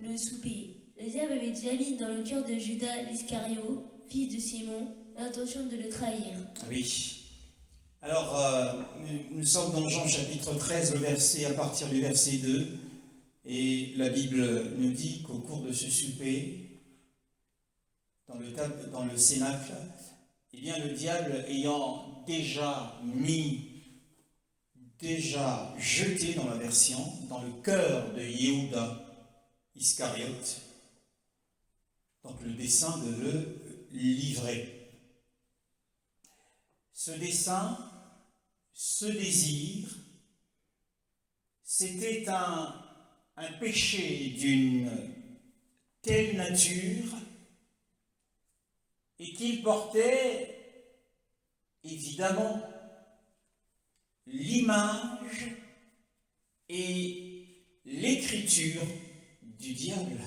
le souper. Le diable avait déjà mis dans le cœur de Judas l'Iscario, fils de Simon, l'intention de le trahir. Oui. Alors, nous sommes dans Jean chapitre 13, à partir du verset 2, et la Bible nous dit qu'au cours de ce souper, dans le cénacle, eh bien, le diable ayant déjà jeté dans la version, dans le cœur de Yehuda Iscariote, donc le dessein de le livrer. Ce dessein, ce désir, c'était un péché d'une telle nature et qu'il portait évidemment l'image et l'écriture du diable.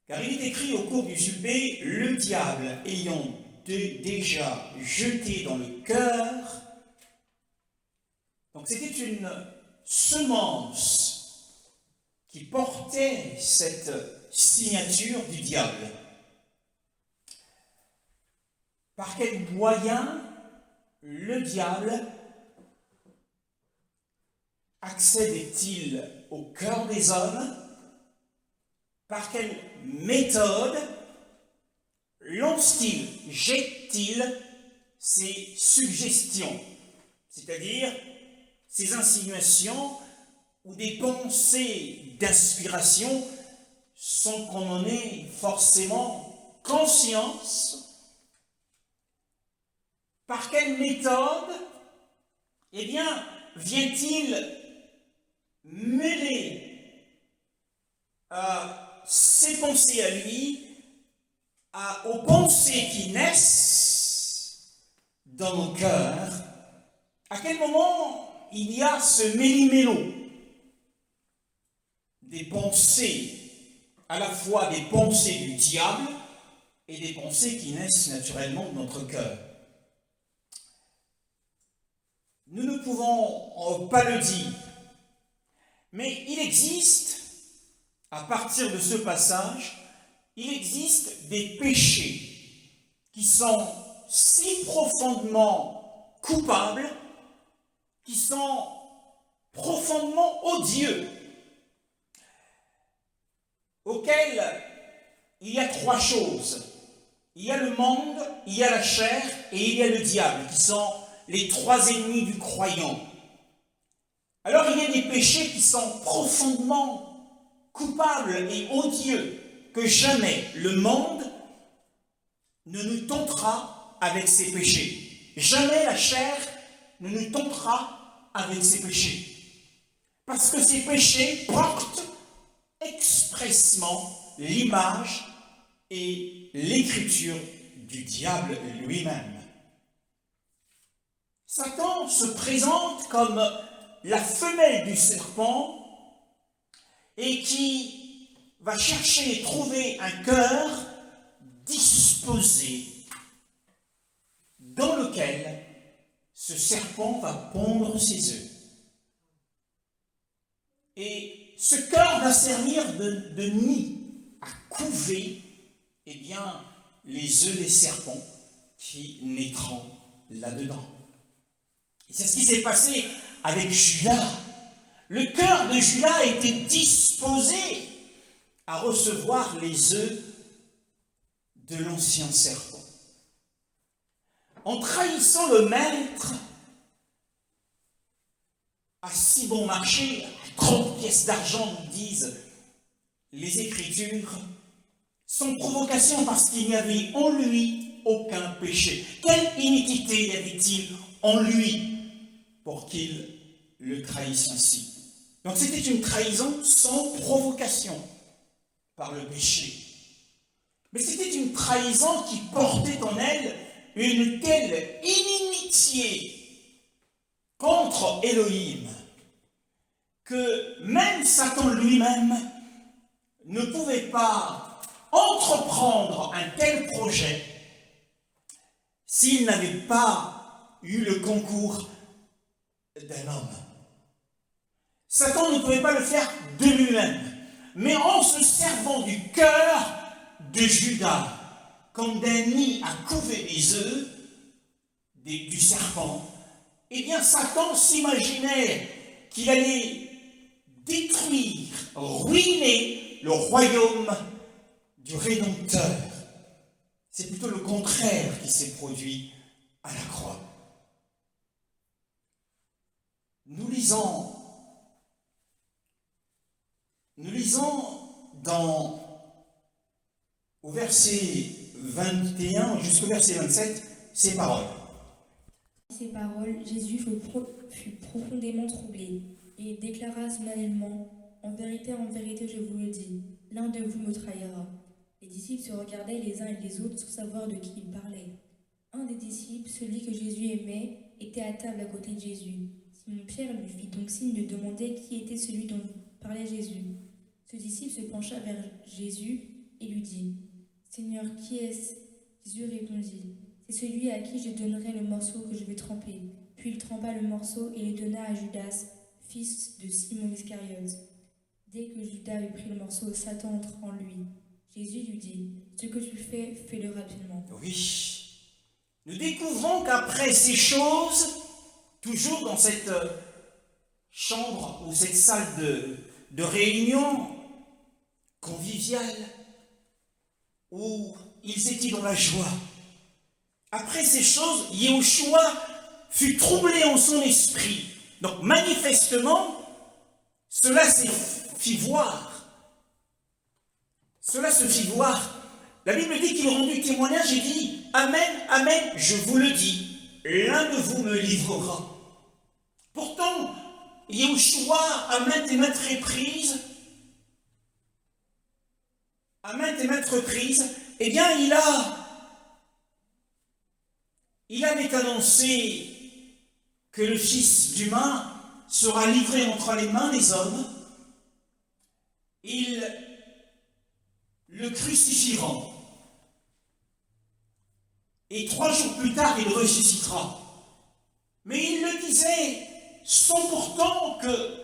Car il est écrit au cours du souper, le diable ayant déjà jeté dans le cœur. Donc c'était une semence qui portait cette signature du diable. Par quel moyen le diable accède-t-il au cœur des hommes? Par quelle méthode lance-t-il, jette-t-il ses suggestions, c'est-à-dire ces insinuations ou des pensées d'inspiration sans qu'on en ait forcément conscience? Par quelle méthode, eh bien, vient-il mêler ses pensées à lui aux pensées qui naissent dans nos cœurs? À quel moment il y a ce méli-mélo des pensées, à la fois des pensées du diable et des pensées qui naissent naturellement de notre cœur? Nous ne pouvons pas le dire, mais il existe, à partir de ce passage, il existe des péchés qui sont si profondément coupables, qui sont profondément odieux, auxquels il y a trois choses. Il y a le monde, il y a la chair et il y a le diable, qui sont les trois ennemis du croyant. Alors il y a des péchés qui sont profondément coupables et odieux, que jamais le monde ne nous tentera avec ces péchés. Jamais la chair ne nous tentera avec ces péchés. Parce que ces péchés portent expressement l'image et l'écriture du diable lui-même. Satan se présente comme la femelle du serpent et qui va chercher et trouver un cœur disposé dans lequel ce serpent va pondre ses œufs. Et ce cœur va servir de nid à couver, eh bien, les œufs des serpents qui naîtront là-dedans. Et c'est ce qui s'est passé avec Judas. Le cœur de Judas était disposé à recevoir les œufs de l'ancien serpent. En trahissant le maître, à si bon marché, à 30 pièces d'argent, nous disent les Écritures, sans provocation parce qu'il n'y avait en lui aucun péché. Quelle iniquité y avait-il en lui pour qu'il le trahisse ainsi? Donc c'était une trahison sans provocation par le péché. Mais c'était une trahison qui portait en elle une telle inimitié contre Elohim que même Satan lui-même ne pouvait pas entreprendre un tel projet s'il n'avait pas eu le concours d'un homme. Satan ne pouvait pas le faire de lui-même. mais en se servant du cœur de Judas, comme d'un nid à couver les œufs du serpent. Eh bien, Satan s'imaginait qu'il allait détruire, ruiner le royaume du Rédempteur. C'est plutôt le contraire qui s'est produit à la croix. Nous lisons au verset 21 jusqu'au verset 27 ces paroles. Ces paroles, Jésus fut profondément troublé, et il déclara solennellement, en vérité, je vous le dis, l'un de vous me trahira. Les disciples se regardaient les uns et les autres sans savoir de qui il parlait. Un des disciples, celui que Jésus aimait, était à table à côté de Jésus. Simon-Pierre lui fit donc signe de demander qui était celui dont parlait Jésus. Ce disciple se pencha vers Jésus et lui dit, « Seigneur, qui est-ce » Jésus répondit, « C'est celui à qui je donnerai le morceau que je vais tremper. » Puis il trempa le morceau et le donna à Judas, fils de Simon Iscariote. Dès que Judas eut pris le morceau, Satan entra en lui. Jésus lui dit, « Ce que tu fais, fais-le rapidement. » Oui, nous découvrons qu'après ces choses, toujours dans cette chambre ou cette salle de réunion conviviale, où ils étaient dans la joie, après ces choses, Yahushua fut troublé en son esprit. Donc manifestement, cela se fit voir. La Bible dit qu'il rendit témoignage et dit, « Amen, Amen, je vous le dis, l'un de vous me livrera. » Pourtant, Yahushua, à maintes et maintes reprises, eh bien, il avait annoncé que le Fils humain sera livré entre les mains des hommes. Ils le crucifieront. Et 3 jours plus tard, il ressuscitera. Mais il le disait sans pourtant que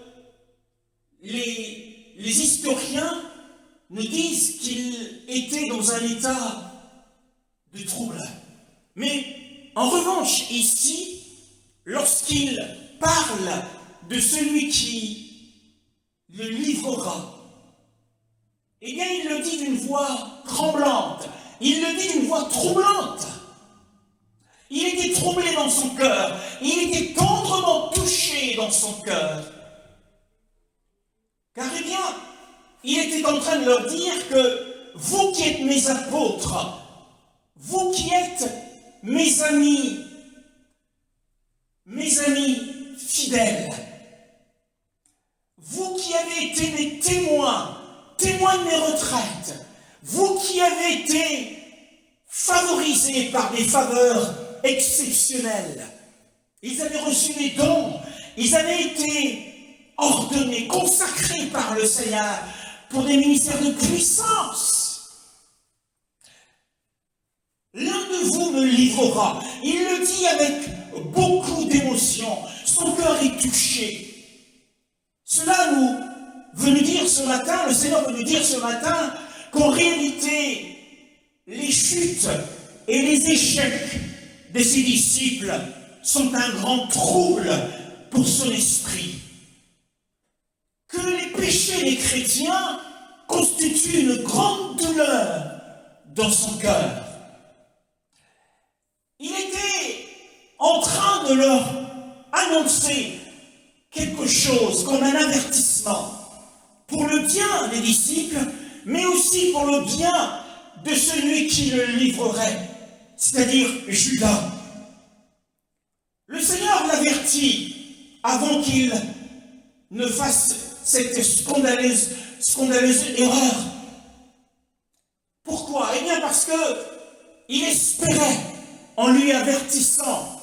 les historiens nous disent qu'il était dans un état de trouble. Mais en revanche, ici, lorsqu'il parle de celui qui le livrera, eh bien, il le dit d'une voix tremblante, il le dit d'une voix troublante. Il était troublé dans son cœur, il était tendrement touché dans son cœur. Car, eh bien, il était en train de leur dire que vous qui êtes mes apôtres, vous qui êtes mes amis fidèles, vous qui avez été mes témoins de mes retraites, vous qui avez été favorisés par des faveurs exceptionnelles, ils avaient reçu des dons, ils avaient été ordonnés, consacrés par le Seigneur pour des ministères de puissance. L'un de vous me livrera. Il le dit avec beaucoup d'émotion. Son cœur est touché. Cela nous veut nous dire ce matin, le Seigneur veut nous dire ce matin, qu'en réalité, les chutes et les échecs de ses disciples sont un grand trouble pour son esprit. Que les péchés des chrétiens constituent une grande douleur dans son cœur. Il était en train de leur annoncer quelque chose comme un avertissement pour le bien des disciples, mais aussi pour le bien de celui qui le livrerait, c'est-à-dire Judas. Le Seigneur l'avertit avant qu'il ne fasse cette scandaleuse erreur. Pourquoi? Eh bien parce qu'il espérait, en lui avertissant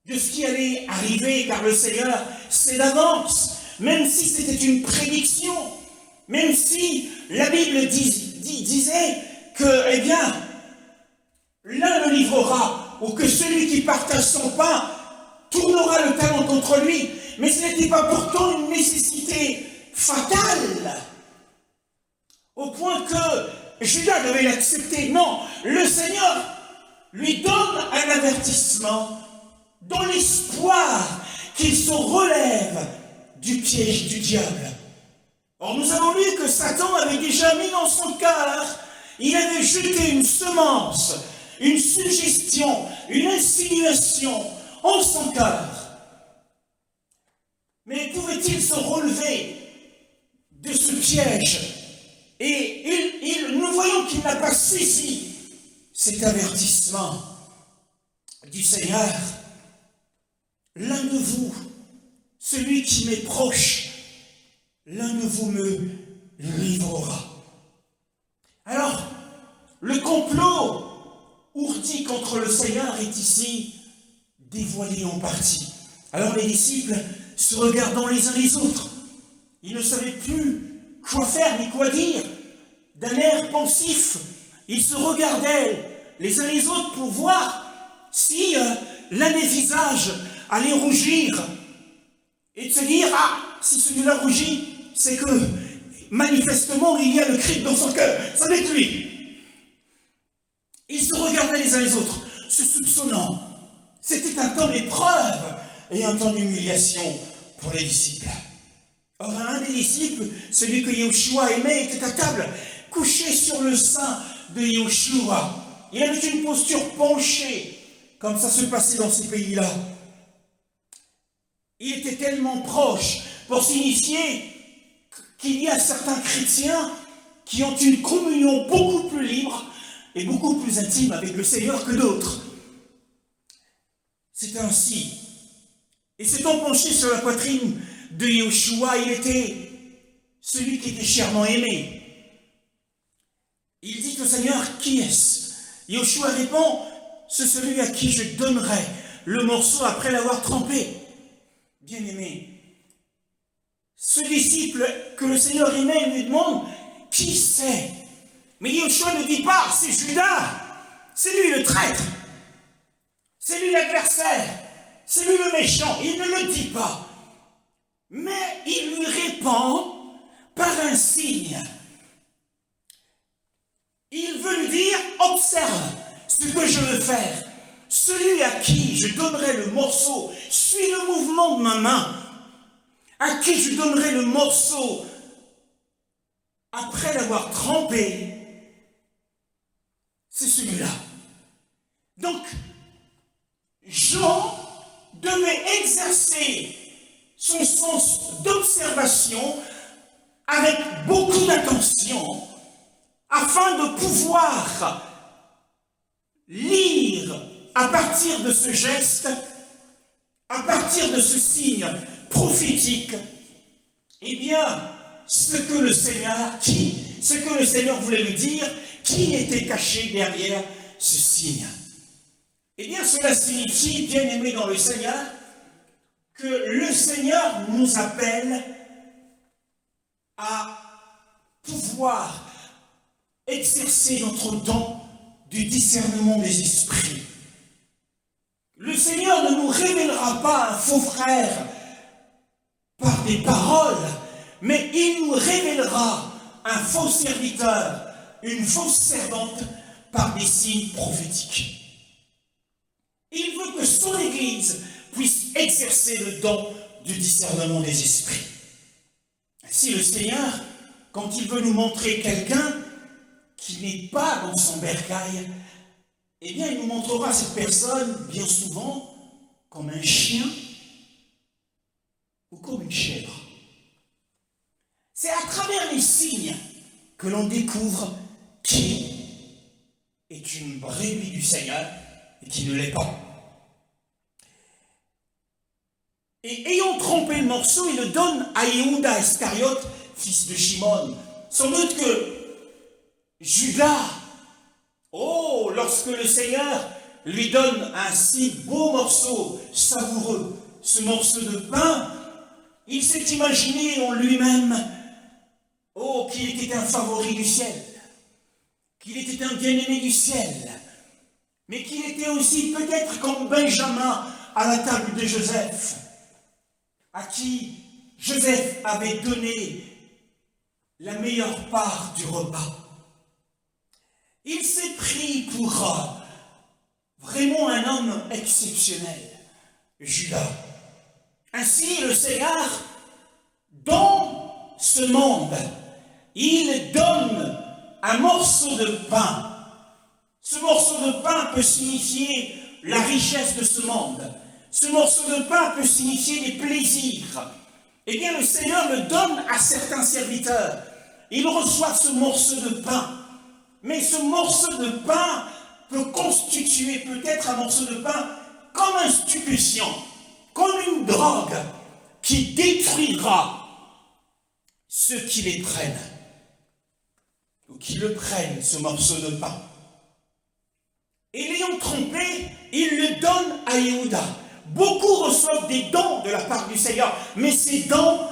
de ce qui allait arriver, car le Seigneur sait d'avance, même si c'était une prédiction, même si la Bible disait que, eh bien, l'un le livrera, ou que celui qui partage son pain tournera le talon contre lui, mais ce n'était pas pourtant une nécessité fatale. au point que Judas devait l'accepter. Non, le Seigneur lui donne un avertissement dans l'espoir qu'il se relève du piège du diable. Or, nous avons lu que Satan avait déjà mis dans son cœur, il avait jeté une semence, une suggestion, une insinuation en son cœur. Mais pouvait-il se relever de ce piège? Et nous voyons qu'il n'a pas saisi cet avertissement du Seigneur. L'un de vous, celui qui m'est proche, l'un de vous me livrera. Alors, le complot ourdi contre le Seigneur est ici dévoilé en partie. Alors les disciples, se regardant les uns les autres, ils ne savaient plus quoi faire ni quoi dire. D'un air pensif, ils se regardaient les uns les autres pour voir si l'un des visages allait rougir et de se dire, ah, si celui-là rougit, c'est que manifestement il y a le Christ dans son cœur, ça va être lui. Ils se regardaient les uns les autres, se soupçonnant. C'était un temps d'épreuve et un temps d'humiliation pour les disciples. Or, un des disciples, celui que Yahushua aimait, était à table, couché sur le sein de Yahushua. Il avait une posture penchée, comme ça se passait dans ces pays-là. Il était tellement proche pour signifier qu'il y a certains chrétiens qui ont une communion beaucoup plus libre et beaucoup plus intime avec le Seigneur que d'autres. C'est ainsi. Et s'étant penché sur la poitrine de Yahushua, il était celui qui était chèrement aimé. Il dit au Seigneur, qui est-ce? Yahushua répond, c'est celui à qui je donnerai le morceau après l'avoir trempé. Bien-aimé, ce disciple que le Seigneur aimait lui demande, qui c'est? Mais Yahushua ne dit pas, c'est Judas, c'est lui le traître, c'est lui l'adversaire, c'est lui le méchant. Il ne le dit pas, mais il lui répond par un signe. Il veut lui dire, observe ce que je veux faire. Celui à qui je donnerai le morceau, suis le mouvement de ma main. À qui je donnerai le morceau après l'avoir trempé, c'est celui-là. Donc, Jean devait exercer son sens d'observation avec beaucoup d'attention afin de pouvoir lire à partir de ce geste, à partir de ce signe prophétique, eh bien, ce que le Seigneur voulait lui dire, qui était caché derrière ce signe. Eh bien, cela signifie, bien-aimés dans le Seigneur, que le Seigneur nous appelle à pouvoir exercer notre don du discernement des esprits. Le Seigneur ne nous révélera pas un faux frère par des paroles, mais il nous révélera un faux serviteur, une fausse servante par des signes prophétiques. Il veut que son Église puisse exercer le don du discernement des esprits. Si le Seigneur, quand il veut nous montrer quelqu'un qui n'est pas dans son bercail, eh bien, il nous montrera cette personne, bien souvent, comme un chien ou comme une chèvre. C'est à travers les signes que l'on découvre qui est une brebis du Seigneur et qui ne l'est pas. Et ayant trompé le morceau, il le donne à Yehuda Iscariote, fils de Shimon. Sans doute que Judas, lorsque le Seigneur lui donne un si beau morceau savoureux, ce morceau de pain, il s'est imaginé en lui-même, qu'il était un favori du ciel, qu'il était un bien-aimé du ciel, mais qu'il était aussi peut-être comme Benjamin à la table de Joseph, à qui Joseph avait donné la meilleure part du repas. Il s'est pris pour vraiment un homme exceptionnel, Judas. Ainsi, le Seigneur, dans ce monde, il donne un morceau de pain. Ce morceau de pain peut signifier la richesse de ce monde. Ce morceau de pain peut signifier les plaisirs. Eh bien, le Seigneur le donne à certains serviteurs. Ils reçoivent ce morceau de pain. Mais ce morceau de pain peut constituer peut-être un morceau de pain comme un stupéfiant, comme une drogue qui détruira ceux qui les prennent, ou qui le prennent, ce morceau de pain. Et l'ayant trompé, il le donne à Yehuda. Beaucoup reçoivent des dons de la part du Seigneur, mais ces dons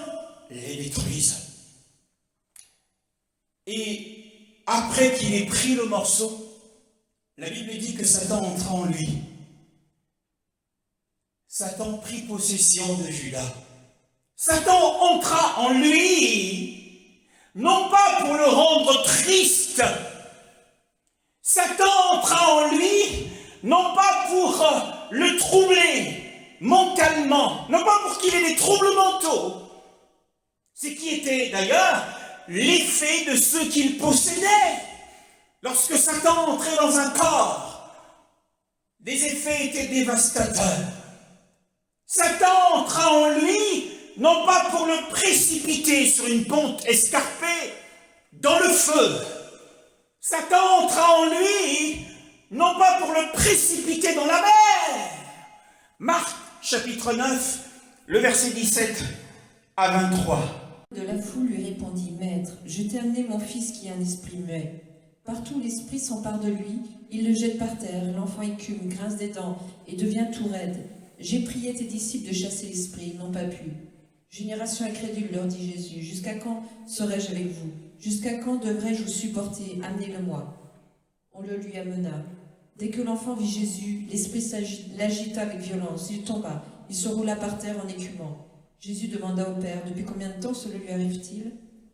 les détruisent. Et après qu'il ait pris le morceau, la Bible dit que Satan entra en lui. Satan prit possession de Judas. Satan entra en lui, non pas pour le rendre triste. Satan entra en lui, non pas pour le troubler mentalement, non pas pour qu'il ait des troubles mentaux. Ce qui était d'ailleurs l'effet de ce qu'il possédait. Lorsque Satan entrait dans un corps, les effets étaient dévastateurs. Satan entra en lui, non pas pour le précipiter sur une pente escarpée, dans le feu. Satan entra en lui, non pas pour le précipiter dans la mer. Marc, chapitre 9, le verset 17 à 23. De la foule lui répondit, « Maître, je t'ai amené mon fils qui a un esprit muet. Partout l'esprit s'empare de lui, il le jette par terre, l'enfant écume, grince des dents et devient tout raide. J'ai prié tes disciples de chasser l'esprit, ils n'ont pas pu. Génération incrédule, leur dit Jésus, jusqu'à quand serai-je avec vous? Jusqu'à quand devrais-je vous supporter? Amenez-le-moi. On le lui amena. Dès que l'enfant vit Jésus, l'esprit l'agita avec violence, il tomba, il se roula par terre en écumant. Jésus demanda au Père, depuis combien de temps cela lui arrive-t-il?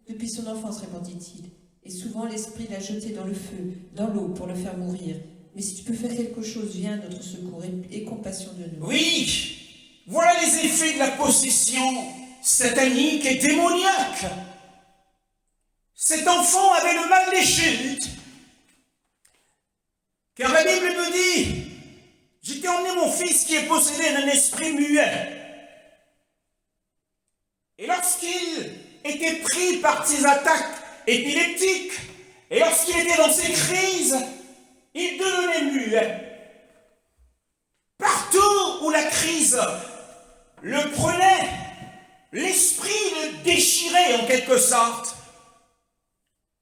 Depuis son enfance, répondit-il. Et souvent l'esprit l'a jeté dans le feu, dans l'eau, pour le faire mourir. Mais si tu peux faire quelque chose, viens à notre secours et compassion de nous. Oui, voilà les effets de la possession satanique et démoniaque. Cet enfant avait le mal des chutes. Car la Bible nous dit, j'ai emmené mon fils qui est possédé d'un esprit muet. Et lorsqu'il était pris par ses attaques épileptiques, et lorsqu'il était dans ses crises, il devenait muet. Partout où la crise le prenait, l'esprit le déchirait en quelque sorte,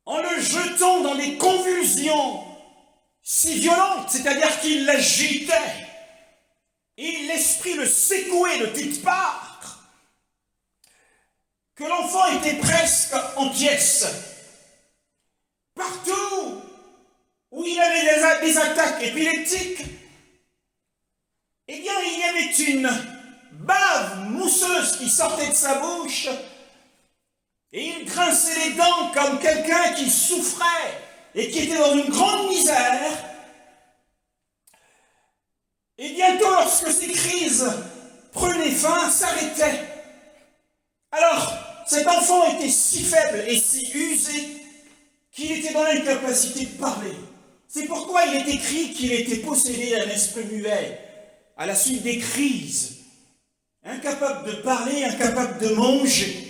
en le jetant dans des convulsions si violentes, c'est-à-dire qu'il l'agitait, et l'esprit le secouait de toutes parts, que l'enfant était presque en pièces. Partout où il avait des attaques épileptiques, eh bien, il y avait une bave mousseuse qui sortait de sa bouche, et il grinçait les dents comme quelqu'un qui souffrait et qui était dans une grande misère. Et bientôt, lorsque ces crises prenaient fin, s'arrêtaient. Alors, cet enfant était si faible et si usé qu'il était dans l'incapacité de parler. C'est pourquoi il est écrit qu'il était possédé d'un esprit muet à la suite des crises, incapable de parler, incapable de manger.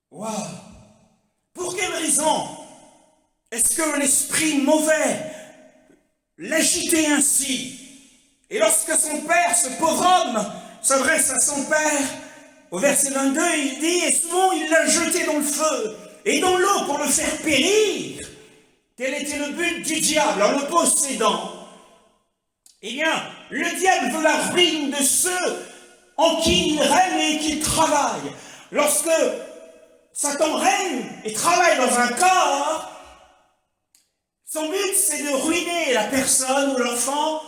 Waouh! Pour quelle raison est-ce que l'esprit mauvais l'agitait ainsi? Et lorsque son père, ce pauvre homme, s'adresse à son père, au verset 22, il dit, et souvent il l'a jeté dans le feu et dans l'eau pour le faire périr. Quel était le but du diable en le possédant? Eh bien, le diable veut la ruine de ceux en qui il règne et qu'il travaille. Lorsque Satan règne et travaille dans un corps, son but c'est de ruiner la personne ou l'enfant.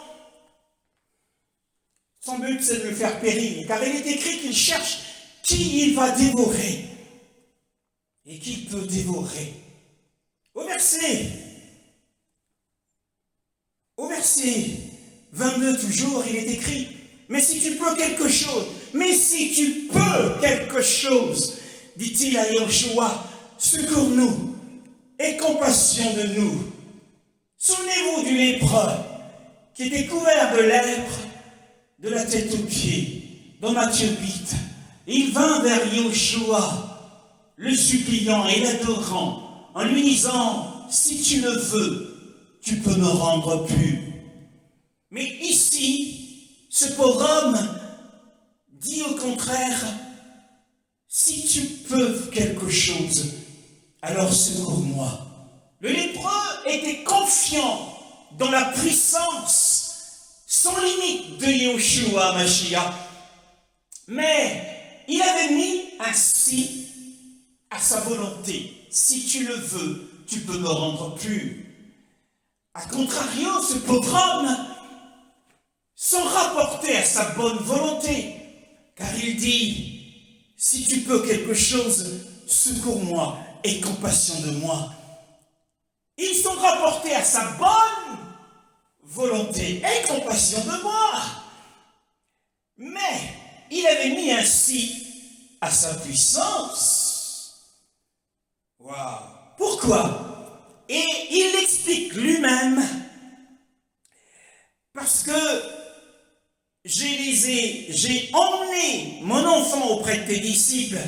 Son but c'est de le faire périr, car il est écrit qu'il cherche qui il va dévorer et qui peut dévorer. Au verset 22 toujours, il est écrit, mais si tu peux quelque chose, dit-il à Yahushua, secours-nous, aie compassion de nous. Souvenez-vous du lépreux qui était couvert de lèpre de la tête aux pieds, dans Matthieu 8. Il vint vers Yahushua, le suppliant et l'adorant, en lui disant, si tu le veux, tu peux me rendre pur. Mais ici, ce pauvre homme dit au contraire, si tu peux quelque chose, alors secours-moi. Le lépreux était confiant dans la puissance sans limite de Yahushua Mashiach, mais il avait mis un si à sa volonté. Si tu le veux, tu peux me rendre pur. A contrario, ce pauvre homme, sans rapporter à sa bonne volonté, car il dit, si tu peux quelque chose, secours-moi, aie compassion de moi. Ils sont rapportés à sa bonne volonté, aie compassion de moi. Mais il avait mis ainsi à sa puissance. Waouh! Pourquoi? Et il l'explique lui-même, parce que j'ai emmené mon enfant auprès de tes disciples.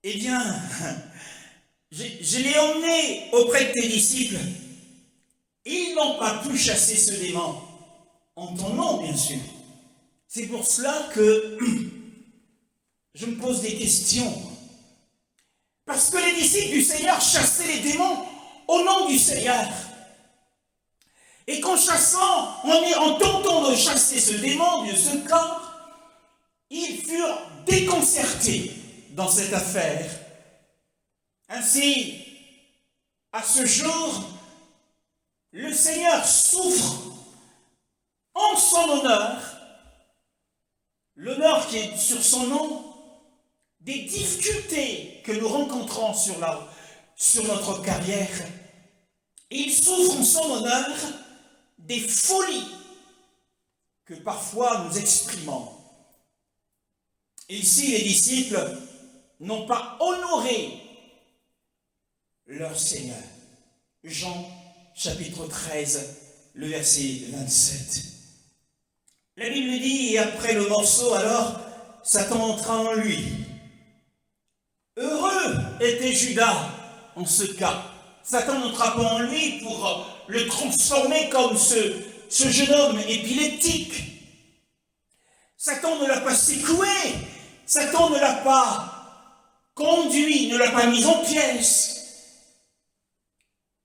Eh bien, je l'ai emmené auprès de tes disciples. Ils n'ont pas pu chasser ce démon. En ton nom, bien sûr. C'est pour cela que je me pose des questions. Parce que les disciples du Seigneur chassaient les démons au nom du Seigneur. Et qu'en chassant, en tentant de chasser ce démon de ce corps, ils furent déconcertés dans cette affaire. Ainsi, à ce jour, le Seigneur souffre en son honneur, l'honneur qui est sur son nom, des difficultés que nous rencontrons sur notre carrière. Et il souffre en son honneur des folies que parfois nous exprimons. Et ici, les disciples n'ont pas honoré leur Seigneur. Jean, chapitre 13, le verset 27. La Bible dit, et après le morceau, alors, Satan entra en lui. Heureux était Judas en ce cas. Satan n'entra pas en lui pour le transformer comme ce jeune homme épileptique. Satan ne l'a pas secoué. Satan ne l'a pas conduit, ne l'a pas mis en pièces.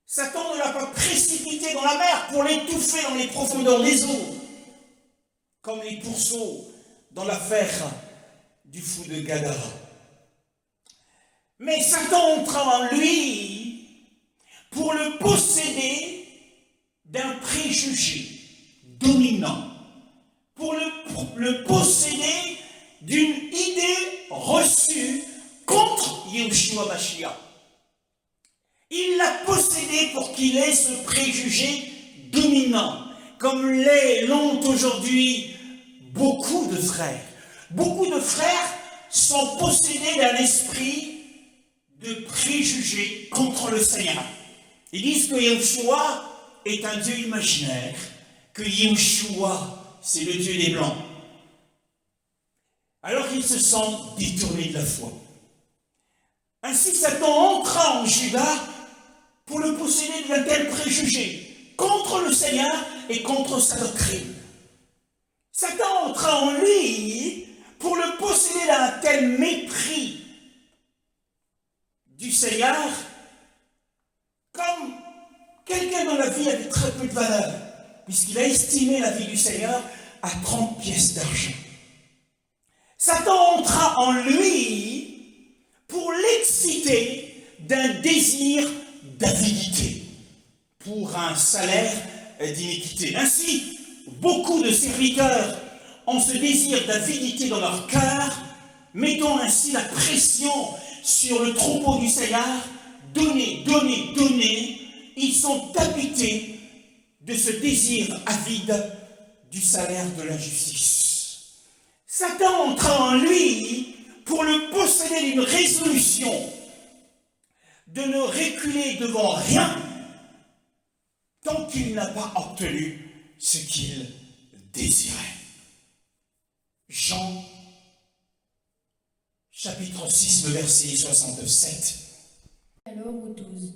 Satan ne l'a pas précipité dans la mer pour l'étouffer dans les profondeurs des eaux, comme les pourceaux dans l'affaire du fou de Gadara. Mais Satan entra en lui pour le posséder d'un préjugé dominant, pour le posséder d'une idée reçue contre Yahushua Mashiach. Il l'a possédé pour qu'il ait ce préjugé dominant, comme l'ont aujourd'hui beaucoup de frères. Beaucoup de frères sont possédés d'un esprit de préjugés contre le Seigneur. Ils disent que Yahushua est un Dieu imaginaire, que Yahushua, c'est le Dieu des Blancs. Alors qu'ils se sentent détournés de la foi. Ainsi, Satan entra en Judas pour le posséder d'un tel préjugé contre le Seigneur et contre sa doctrine. Satan entra en lui pour le posséder d'un tel mépris du Seigneur, comme quelqu'un dont la vie avait très peu de valeur, puisqu'il a estimé la vie du Seigneur à 30 pièces d'argent. Satan entra en lui pour l'exciter d'un désir d'avidité, pour un salaire d'iniquité. Ainsi, beaucoup de serviteurs en ce désir d'avidité dans leur cœur, mettant ainsi la pression sur le troupeau du Seigneur, donnez, donnez, donnez, ils sont habités de ce désir avide du salaire de l'injustice. Satan entra en lui pour le posséder d'une résolution de ne reculer devant rien tant qu'il n'a pas obtenu ce qu'il désirait. Jean, chapitre 6, le verset 67. Alors aux 12.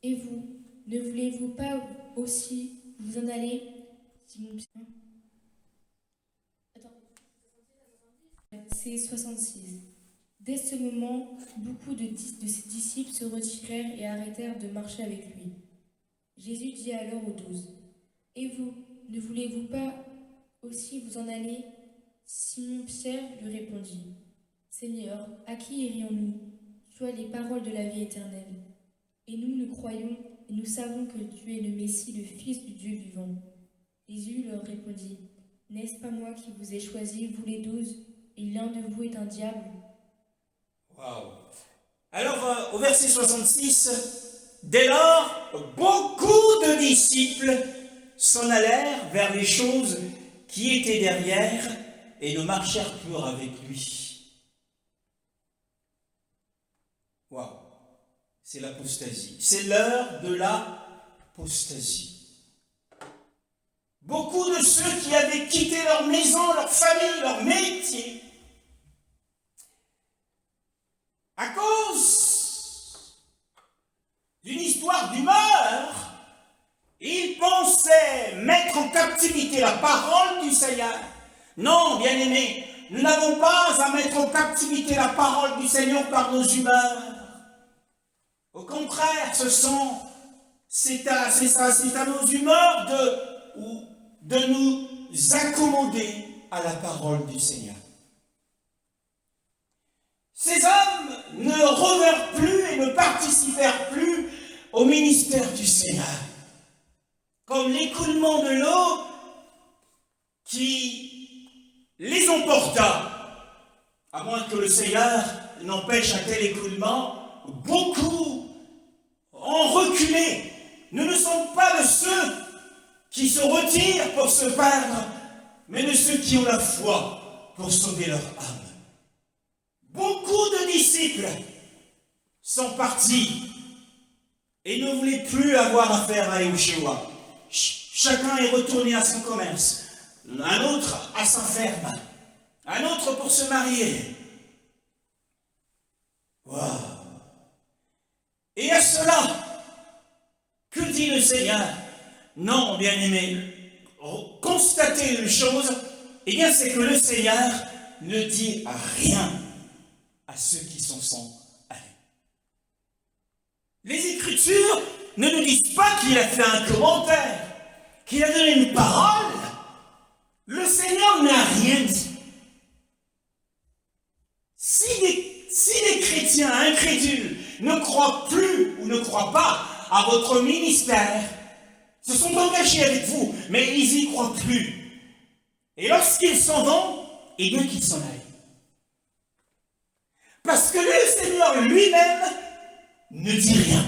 Et vous, ne voulez-vous pas aussi vous en aller C'est 66. Dès ce moment, beaucoup de ses disciples se retirèrent et arrêtèrent de marcher avec lui. Jésus dit alors aux 12. Et vous, ne voulez-vous pas aussi vous en aller? Simon-Pierre lui répondit. Seigneur, à qui irions-nous? Tu as les paroles de la vie éternelle. Et nous croyons et nous savons que tu es le Messie, le Fils du Dieu vivant. Jésus leur répondit. N'est-ce pas moi qui vous ai choisis, vous les 12, et l'un de vous est un diable? Waouh! Alors, au verset 66, dès lors, beaucoup de disciples s'en allèrent vers les choses qui étaient derrière et ne marchèrent plus avec lui. Waouh! C'est l'apostasie. C'est l'heure de l'apostasie. Beaucoup de ceux qui avaient quitté leur maison, leur famille, leur métier, à cause d'une histoire d'humeur, ils pensaient mettre en captivité la parole du Seigneur. Non, bien-aimés, nous n'avons pas à mettre en captivité la parole du Seigneur par nos humeurs. Au contraire, c'est à nos humeurs de nous accommoder à la parole du Seigneur. Ces hommes ne revinrent plus et ne participèrent plus au ministère du Seigneur. Comme l'écoulement de l'eau qui les emporta, à moins que le Seigneur n'empêche un tel écoulement, beaucoup ont reculé. Nous ne sommes pas de ceux qui se retirent pour se perdre, mais de ceux qui ont la foi pour sauver leur âme. Beaucoup de disciples sont partis et ne voulaient plus avoir affaire à Yeshua. Chacun est retourné à son commerce, un autre à sa ferme, un autre pour se marier. Wow. Et à cela, que dit le Seigneur? Non, bien-aimés, constatez une chose, eh bien c'est que le Seigneur ne dit rien à ceux qui s'en allés. Les Écritures ne nous disent pas qu'il a fait un commentaire, qu'il a donné une parole. Le Seigneur n'a rien dit. Si les chrétiens incrédules ne croient plus ou ne croient pas à votre ministère, se sont engagés avec vous, mais ils n'y croient plus. Et lorsqu'ils s'en vont, eh bien qu'ils s'en aillent. Parce que le Seigneur lui-même ne dit rien.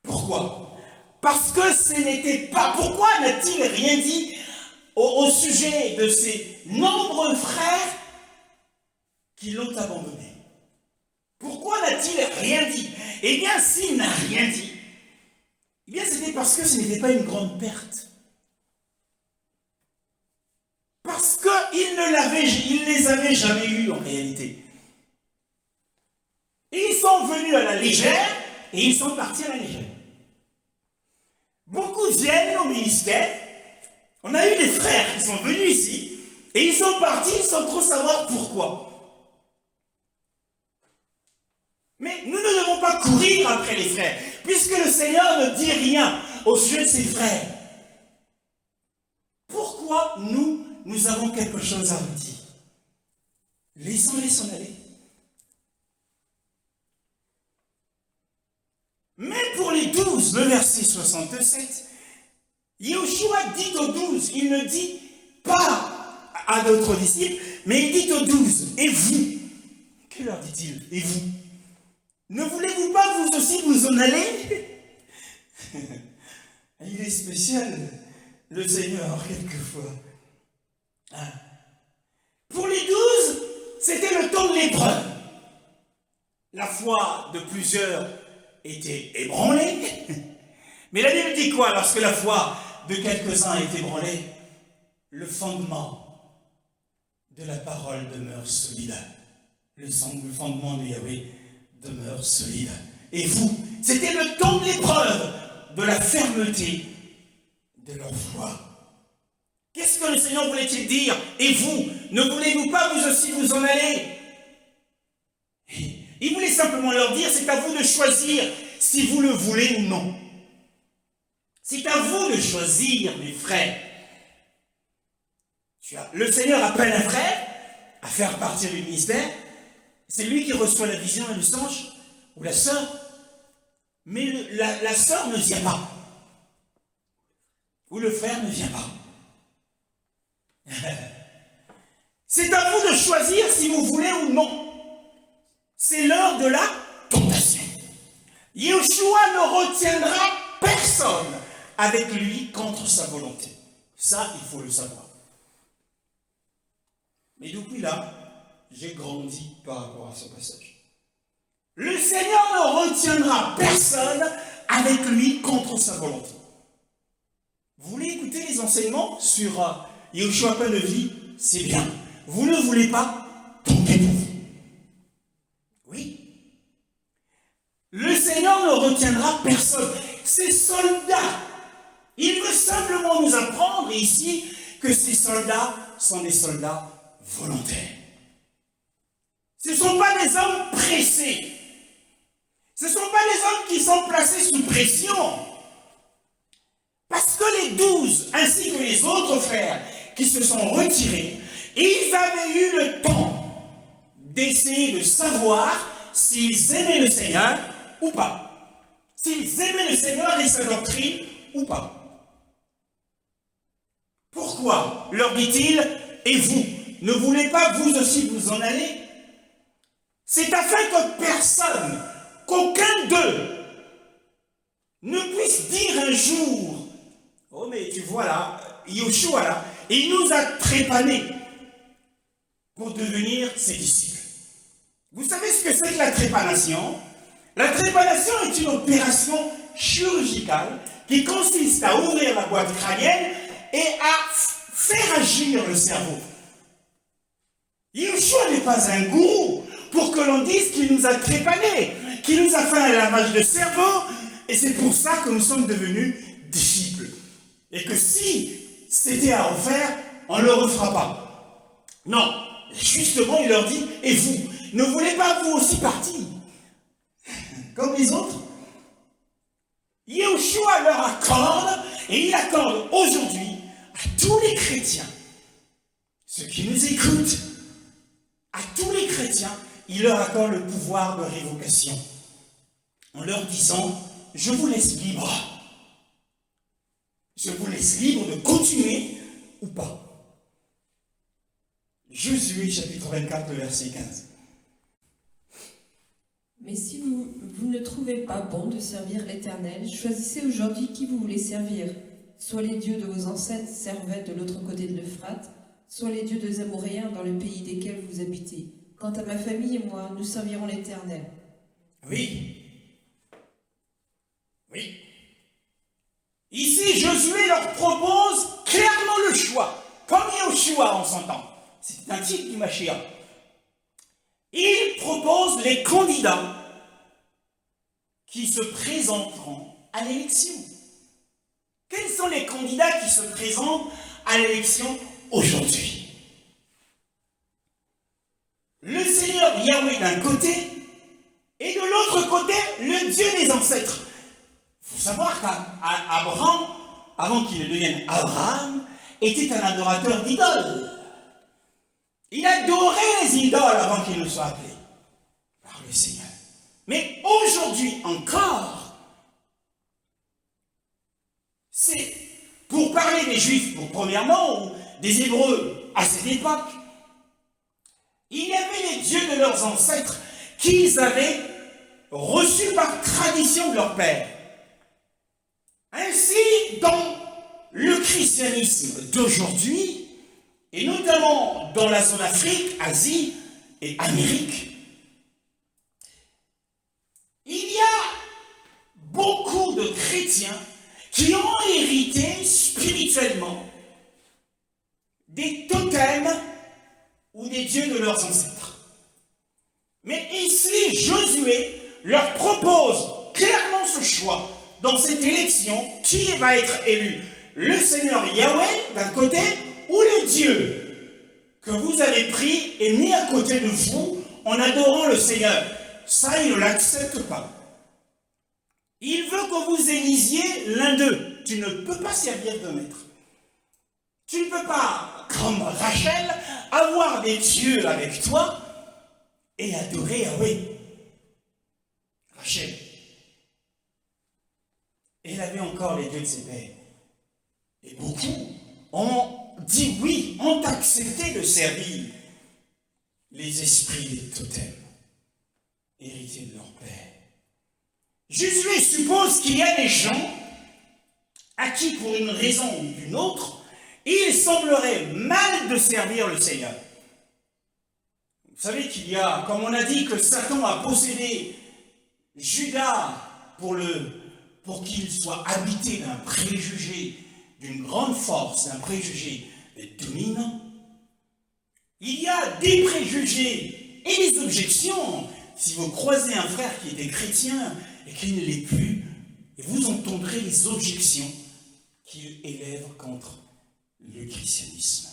Pourquoi? Parce que ce n'était pas... Pourquoi n'a-t-il rien dit au sujet de ces nombreux frères qui l'ont abandonné? Pourquoi n'a-t-il rien dit? Eh bien, s'il n'a rien dit, eh bien, c'était parce que ce n'était pas une grande perte. Parce qu'il ne les avait jamais eus en réalité. Et ils sont venus à la légère et ils sont partis à la légère. Beaucoup viennent au ministère. On a eu des frères qui sont venus ici et ils sont partis sans trop savoir pourquoi. Mais nous ne devons pas courir après les frères, puisque le Seigneur ne dit rien au sujet de ses frères. Pourquoi nous avons quelque chose à vous dire? Laissons-les s'en aller. Mais pour les 12, le verset 67, Yeshua dit aux 12, il ne dit pas à d'autres disciples, mais il dit aux 12, et vous? Que leur dit-il? Et vous? Ne voulez-vous pas vous aussi vous en aller? Il est spécial, le Seigneur, quelquefois. Hein? Pour les 12, c'était le temps de l'épreuve. La foi de plusieurs était ébranlée. Mais la Bible dit quoi lorsque la foi de quelques-uns est ébranlée? Le fondement de la parole demeure solide. Le fondement de Yahweh demeure solide. Et vous, c'était le temps de l'épreuve, de la fermeté de leur foi. Qu'est-ce que le Seigneur voulait-il dire? Et vous, ne voulez-vous pas vous aussi vous en aller? Il voulait simplement leur dire, c'est à vous de choisir si vous le voulez ou non. C'est à vous de choisir, mes frères. Le Seigneur appelle un frère à faire partie du ministère. C'est lui qui reçoit la vision et le songe, ou la sœur. Mais la sœur ne vient pas. Ou le frère ne vient pas. C'est à vous de choisir si vous voulez ou non. C'est l'heure de la tentation. Yeshua ne retiendra personne avec lui contre sa volonté. Ça, il faut le savoir. Mais depuis là, j'ai grandi par rapport à ce passage. Le Seigneur ne retiendra personne avec lui contre sa volonté. Vous voulez écouter les enseignements sur Yeshua pain de vie? C'est bien. Vous ne voulez pas? Tant pis pour vous. Oui. Le Seigneur ne retiendra personne. Ces soldats, il veut simplement nous apprendre ici que ces soldats sont des soldats volontaires. Ce ne sont pas des hommes pressés. Ce ne sont pas des hommes qui sont placés sous pression. Parce que les 12, ainsi que les autres frères qui se sont retirés, ils avaient eu le temps d'essayer de savoir s'ils aimaient le Seigneur ou pas. S'ils aimaient le Seigneur et sa doctrine ou pas. Pourquoi leur dit-il, et vous, ne voulez pas vous aussi vous en aller? C'est afin que personne, qu'aucun d'eux, ne puisse dire un jour, oh mais tu vois là, Yeshua là, il nous a trépanés pour devenir ses disciples. Vous savez ce que c'est que la trépanation? La trépanation est une opération chirurgicale qui consiste à ouvrir la boîte crânienne et à faire agir le cerveau. Yeshua n'est pas un gourou pour que l'on dise qu'il nous a trépanés, qu'il nous a fait un lavage de cerveau, et c'est pour ça que nous sommes devenus disciples. Et que si c'était à refaire, on ne le refera pas. Non, justement, il leur dit, et vous, ne voulez pas vous aussi partir comme les autres? Yeshua leur accorde, et il accorde aujourd'hui à tous les chrétiens, ceux qui nous écoutent, à tous les chrétiens, il leur accorde le pouvoir de révocation, en leur disant, je vous laisse libre. Je vous laisse libre de continuer ou pas. Josué chapitre 24, verset 15. Mais si vous ne trouvez pas bon de servir l'Éternel, choisissez aujourd'hui qui vous voulez servir. Soit les dieux de vos ancêtres servaient de l'autre côté de l'Euphrate, soit les dieux des Amoréens dans le pays desquels vous habitez. Quant à ma famille et moi, nous servirons l'Éternel. Oui. Oui. Ici, Josué leur propose clairement le choix, comme Yeshua en son temps. C'est un titre du Mashiach. Il propose les candidats qui se présenteront à l'élection. Quels sont les candidats qui se présentent à l'élection aujourd'hui? Le Seigneur Yahweh d'un côté et de l'autre côté, le Dieu des ancêtres. Il faut savoir qu'Abraham, avant qu'il ne devienne Abraham, était un adorateur d'idoles. Il adorait les idoles avant qu'il ne soit appelé par le Seigneur. Mais aujourd'hui encore, c'est pour parler des Juifs, premièrement, des Hébreux à cette époque, il y avait les dieux de leurs ancêtres qu'ils avaient reçus par tradition de leur père. Ainsi, dans le christianisme d'aujourd'hui, et notamment dans la zone Afrique, Asie et Amérique, il y a beaucoup de chrétiens qui ont hérité spirituellement des totems ou des dieux de leurs ancêtres. Mais ici, Josué leur propose clairement ce choix dans cette élection, qui va être élu? Le Seigneur Yahweh d'un côté ou le Dieu que vous avez pris et mis à côté de vous en adorant le Seigneur? Ça, il ne l'accepte pas. Il veut que vous élisiez l'un d'eux. Tu ne peux pas servir de maître. Tu ne peux pas, comme Rachel, avoir des dieux avec toi et adorer Yahweh. Rachel. Elle avait encore les dieux de ses pères. Et beaucoup ont dit oui, ont accepté de servir les esprits des totems, héritiers de leur père. Josué suppose qu'il y a des gens à qui, pour une raison ou d'une autre, il semblerait mal de servir le Seigneur. Vous savez qu'il y a, comme on a dit, que Satan a possédé Judas pour qu'il soit habité d'un préjugé, d'une grande force, d'un préjugé dominant. Il y a des préjugés et des objections. Si vous croisez un frère qui était chrétien et qui ne l'est plus, et vous entendrez les objections qu'il élève contre le christianisme.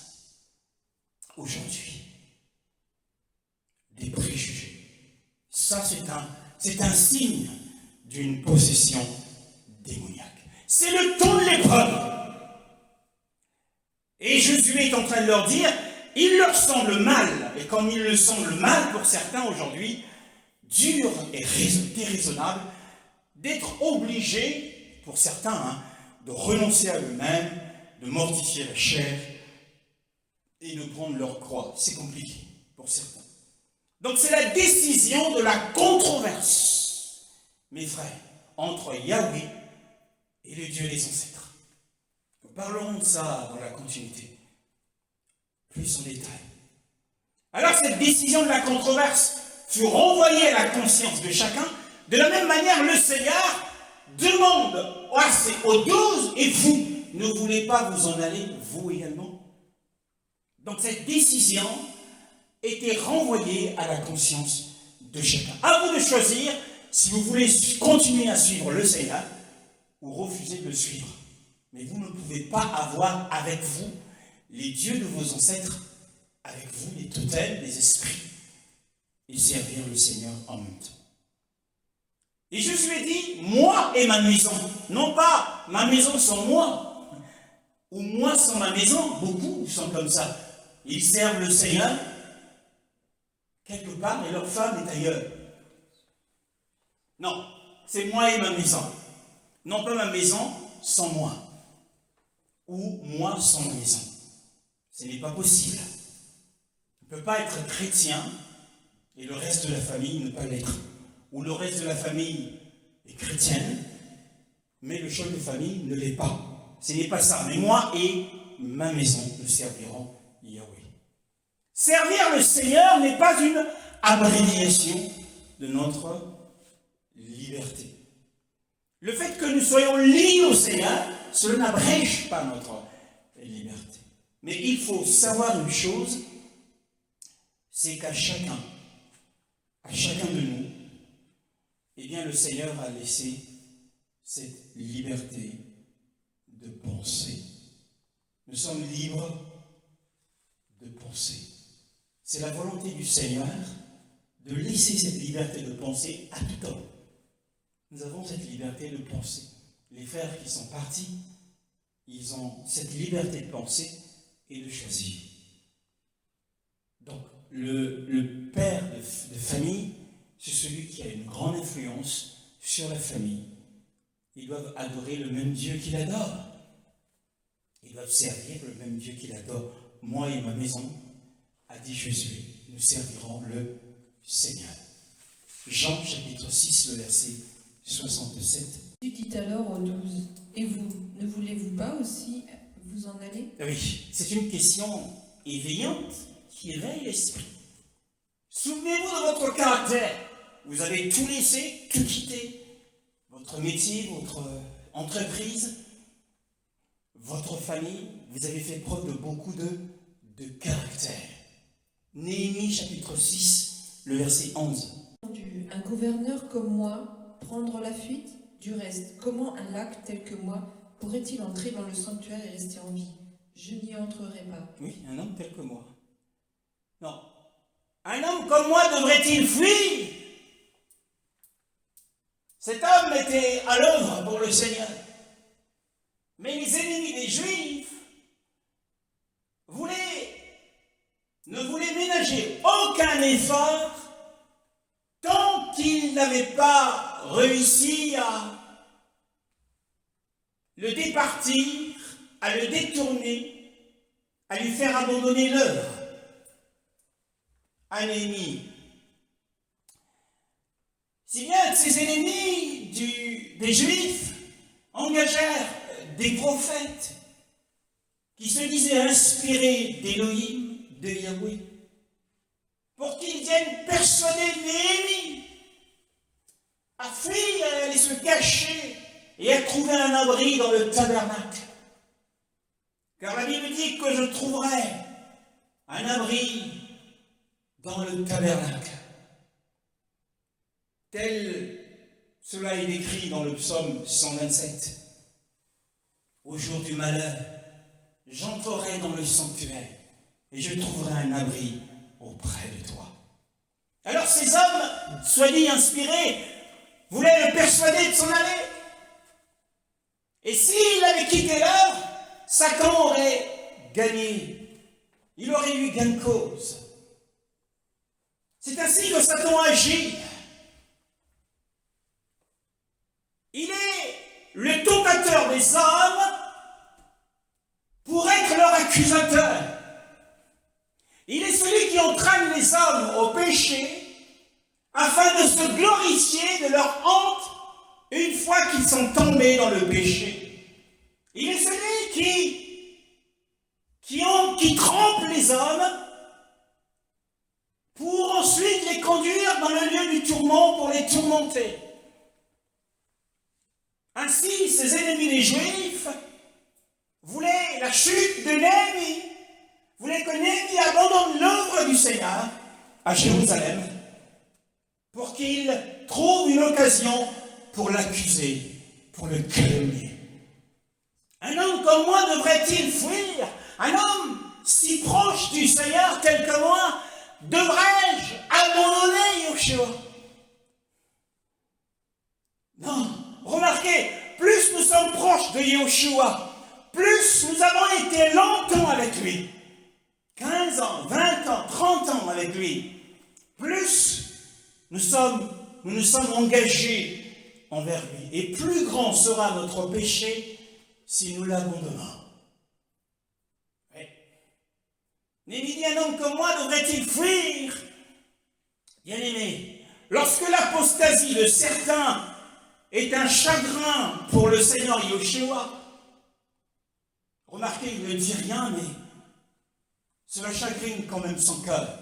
Aujourd'hui, des préjugés. Ça, c'est un signe d'une possession démoniaque. C'est le temps de l'épreuve. Et Josué est en train de leur dire, il leur semble mal, et comme il le semble mal pour certains aujourd'hui, dur et déraisonnable, d'être obligés, pour certains, de renoncer à eux-mêmes, de mortifier la chair et de prendre leur croix. C'est compliqué pour certains. Donc c'est la décision de la controverse, mes frères, entre Yahweh et le Dieu des ancêtres. Nous parlerons de ça dans la continuité, plus en détail. Alors cette décision de la controverse fut renvoyée à la conscience de chacun. De la même manière, le Seigneur demande aux 12, et vous, ne voulez pas vous en aller, vous également? Donc cette décision était renvoyée à la conscience de chacun. À vous de choisir si vous voulez continuer à suivre le Seigneur ou refuser de le suivre. Mais vous ne pouvez pas avoir avec vous les dieux de vos ancêtres, avec vous les totems, les esprits, et servir le Seigneur en même temps. Et Josué dit, moi et ma maison, non pas ma maison sans moi, ou moi sans ma maison. Beaucoup sont comme ça. Ils servent le Seigneur quelque part et leur femme est ailleurs. Non, c'est moi et ma maison. Non pas ma maison sans moi, ou moi sans ma maison. Ce n'est pas possible. On ne peut pas être chrétien et le reste de la famille ne pas l'être. Ou le reste de la famille est chrétienne, mais le chef de famille ne l'est pas. Ce n'est pas ça. Mais moi et ma maison le serviront Yahweh. Servir le Seigneur n'est pas une abréviation de notre liberté. Le fait que nous soyons liés au Seigneur, cela n'abrège pas notre liberté. Mais il faut savoir une chose, c'est qu'à chacun de nous, eh bien le Seigneur a laissé cette liberté de penser. Nous sommes libres de penser. C'est la volonté du Seigneur de laisser cette liberté de penser à tout homme. Nous avons cette liberté de penser. Les frères qui sont partis, ils ont cette liberté de penser et de choisir. Donc, le père de famille, c'est celui qui a une grande influence sur la famille. Ils doivent adorer le même Dieu qu'il adore. Ils doivent servir le même Dieu qu'il adore. Moi et ma maison, a dit Jésus, nous servirons le Seigneur. Jean chapitre 6, le verset 67. Jésus dit alors aux 12, et vous, ne voulez-vous pas aussi vous en aller? Oui, c'est une question éveillante qui éveille l'esprit. Souvenez-vous de votre caractère. Vous avez tout laissé, tout quitté. Votre métier, votre entreprise, votre famille. Vous avez fait preuve de beaucoup de caractère. Néhémie chapitre 6, le verset 11. Un gouverneur comme moi prendre la fuite? Du reste, comment un lac tel que moi pourrait-il entrer dans le sanctuaire et rester en vie? Je n'y entrerai pas. Oui, un homme tel que moi. Non. Un homme comme moi devrait-il fuir? Cet homme était à l'œuvre pour le Seigneur. Mais les ennemis des Juifs ne voulaient ménager aucun effort tant qu'ils n'avaient pas réussi à le départir, à le détourner, à lui faire abandonner l'œuvre. Un ennemi. Si bien que ces ennemis des Juifs engagèrent des prophètes qui se disaient inspirés d'Élohim, de Yahweh, pour qu'ils viennent persuader Néhémie à fuir, à aller se cacher et à trouver un abri dans le tabernacle. Car la Bible dit que je trouverai un abri dans le tabernacle. Tel cela est décrit dans le psaume 127. Au jour du malheur, j'entrerai dans le sanctuaire et je trouverai un abri auprès de toi. Alors ces hommes, soient-ils inspirés, voulaient le persuader de s'en aller. Et s'il avait quitté l'œuvre, Satan aurait gagné. Il aurait eu gain de cause. C'est ainsi que Satan agit. Il est le tentateur des hommes pour être leur accusateur. Il est celui qui entraîne les hommes au péché afin de se glorifier de leur honte une fois qu'ils sont tombés dans le péché. Il est celui qui trompe les hommes pour ensuite les conduire dans le lieu du tourment pour les tourmenter. Ainsi, ces ennemis des Juifs voulaient la chute de Néhémie, voulaient que Néhémie abandonne l'œuvre du Seigneur à Jérusalem pour qu'il trouve une occasion pour l'accuser, pour le calomnier. Un homme comme moi devrait-il fuir? Un homme si proche du Seigneur tel que moi, devrais-je abandonner Yeshua? Non, remarquez, plus nous sommes proches de Yeshua, plus nous avons été longtemps avec lui, 15 ans, 20 ans, 30 ans avec lui, plus nous nous sommes engagés envers lui. Et plus grand sera notre péché si nous l'abandonnons. Oui. Néhémie dit, un homme comme moi devrait-il fuir? Bien-aimé, lorsque l'apostasie de certains est un chagrin pour le Seigneur Yeshua, remarquez, il ne dit rien, mais cela chagrine quand même son cœur.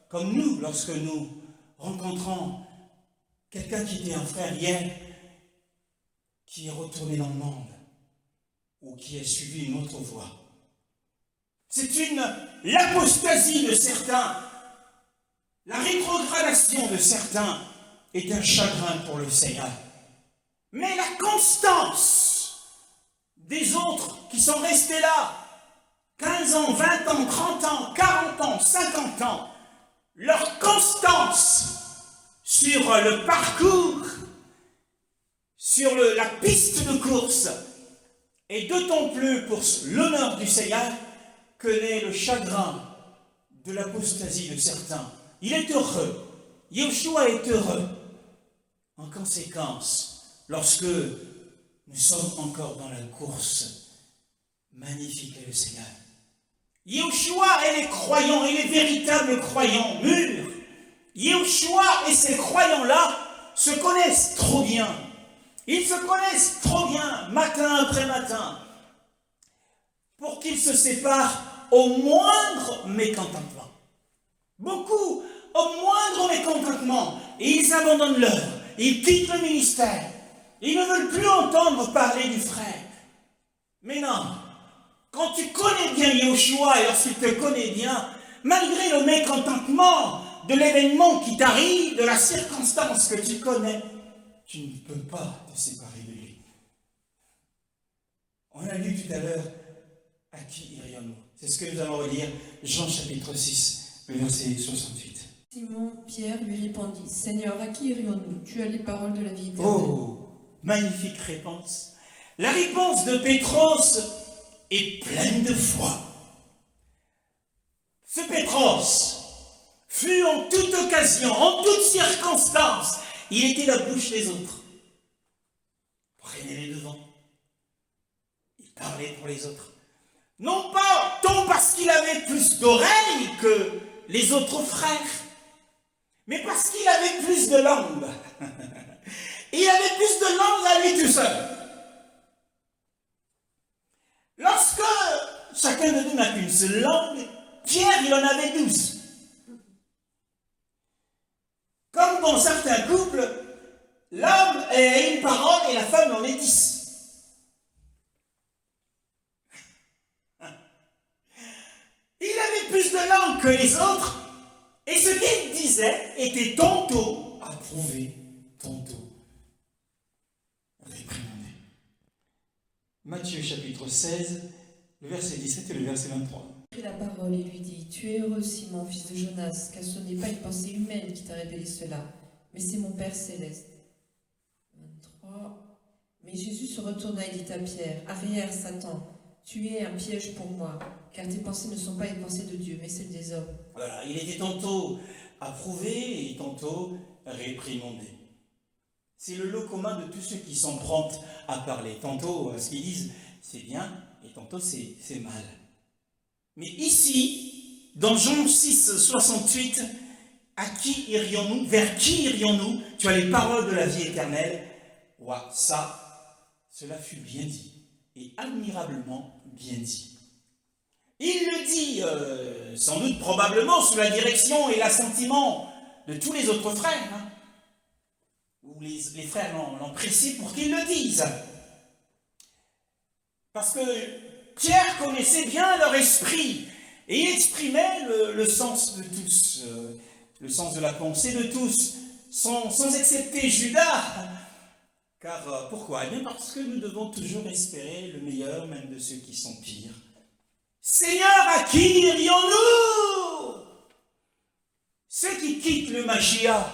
Comme nous, lorsque nous rencontrons quelqu'un qui était un frère hier, qui est retourné dans le monde, ou qui a suivi une autre voie. C'est l'apostasie de certains, la rétrogradation de certains est un chagrin pour le Seigneur. Mais la constance des autres qui sont restés là, 15 ans, 20 ans, 30 ans, 40 ans, 50 ans, leur constance sur le parcours, sur la piste de course, et d'autant plus pour l'honneur du Seigneur que naît le chagrin de l'apostasie de certains. Il est heureux, Yeshua est heureux. En conséquence, lorsque nous sommes encore dans la course, Magnifique est le Seigneur. Yahushua et les croyants, et les véritables croyants mûrs, Yahushua et ces croyants-là se connaissent trop bien. Ils se connaissent trop bien, matin après matin, pour qu'ils se séparent au moindre mécontentement. Beaucoup, au moindre mécontentement, et ils abandonnent l'œuvre, ils quittent le ministère. Ils ne veulent plus entendre parler du frère. Mais non, quand tu connais bien Yahushua et lorsqu'il te connaît bien, malgré le mécontentement de l'événement qui t'arrive, de la circonstance que tu connais, tu ne peux pas te séparer de lui. On a lu tout à l'heure, à qui irions-nous? C'est ce que nous allons relire, Jean chapitre 6, le verset 68. Simon Pierre lui répondit, Seigneur, à qui irions-nous? Tu as les paroles de la vie éternelle. Oh, magnifique réponse. La réponse de Pétros est pleine de foi. Ce Pétros fut en toute occasion, en toute circonstance, il était la bouche des autres. Il prenait les devants. Il parlait pour les autres. Non pas tant parce qu'il avait plus d'oreilles que les autres frères, mais parce qu'il avait plus de langue. Il avait plus de langue à lui tout seul. Lorsque chacun de nous n'a qu'une seule langue, Pierre, il en avait 12. Comme dans certains couples, l'homme a une parole et la femme en est 10. Il avait plus de langue que les autres, et ce qu'il disait était tantôt approuvé, tantôt réprimandé. Matthieu chapitre 16, le verset 17 et le verset 23. Il prit la parole et lui dit, Tu es heureux, Simon, fils de Jonas, car ce n'est pas une pensée humaine qui t'a révélé cela, mais c'est mon Père céleste. 23. Mais Jésus se retourna et dit à Pierre, Arrière, Satan, tu es un piège pour moi, car tes pensées ne sont pas les pensées de Dieu, mais celles des hommes. Voilà, il était tantôt approuvé et tantôt réprimandé. C'est le lot commun de tous ceux qui sont prompts à parler. Tantôt, ce qu'ils disent, c'est bien, et tantôt, c'est mal. Mais ici, dans Jean 6, 68, à qui irions-nous? Vers qui irions-nous? Tu as les paroles de la vie éternelle. Ouais, cela fut bien dit, et admirablement bien dit. Il le dit, sans doute, probablement, sous la direction et l'assentiment de tous les autres frères, hein, où les frères l'en pressent pour qu'ils le disent. Parce que Pierre connaissait bien leur esprit et exprimait le sens de tous, le sens de la pensée de tous, sans excepter Judas. Car pourquoi? Eh bien parce que nous devons toujours espérer le meilleur, même de ceux qui sont pires. Seigneur, à qui irions-nous? Ceux qui quittent le Mashiach,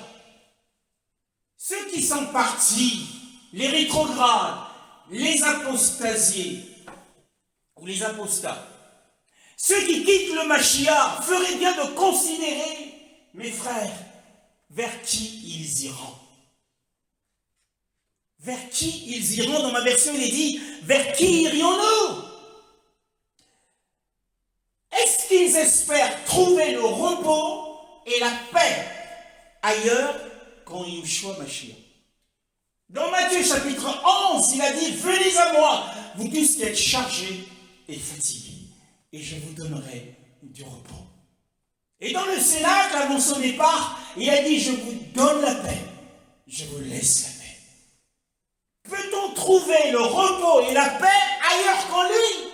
ceux qui sont partis, les rétrogrades, les apostasiés, ou les apostats, ceux qui quittent le Mashiach feraient bien de considérer, mes frères, vers qui ils iront. Vers qui ils iront? Dans ma version, il est dit, vers qui irions-nous? Est-ce qu'ils espèrent trouver le repos et la paix ailleurs qu'en Yahushua Mashiach? Dans Matthieu chapitre 11, il a dit, venez à moi, vous tous qui êtes chargés et fatigués, et je vous donnerai du repos. Et dans le Cénacle, avant son départ, il a dit, je vous donne la paix, je vous laisse la paix. Peut-on trouver le repos et la paix ailleurs qu'en lui?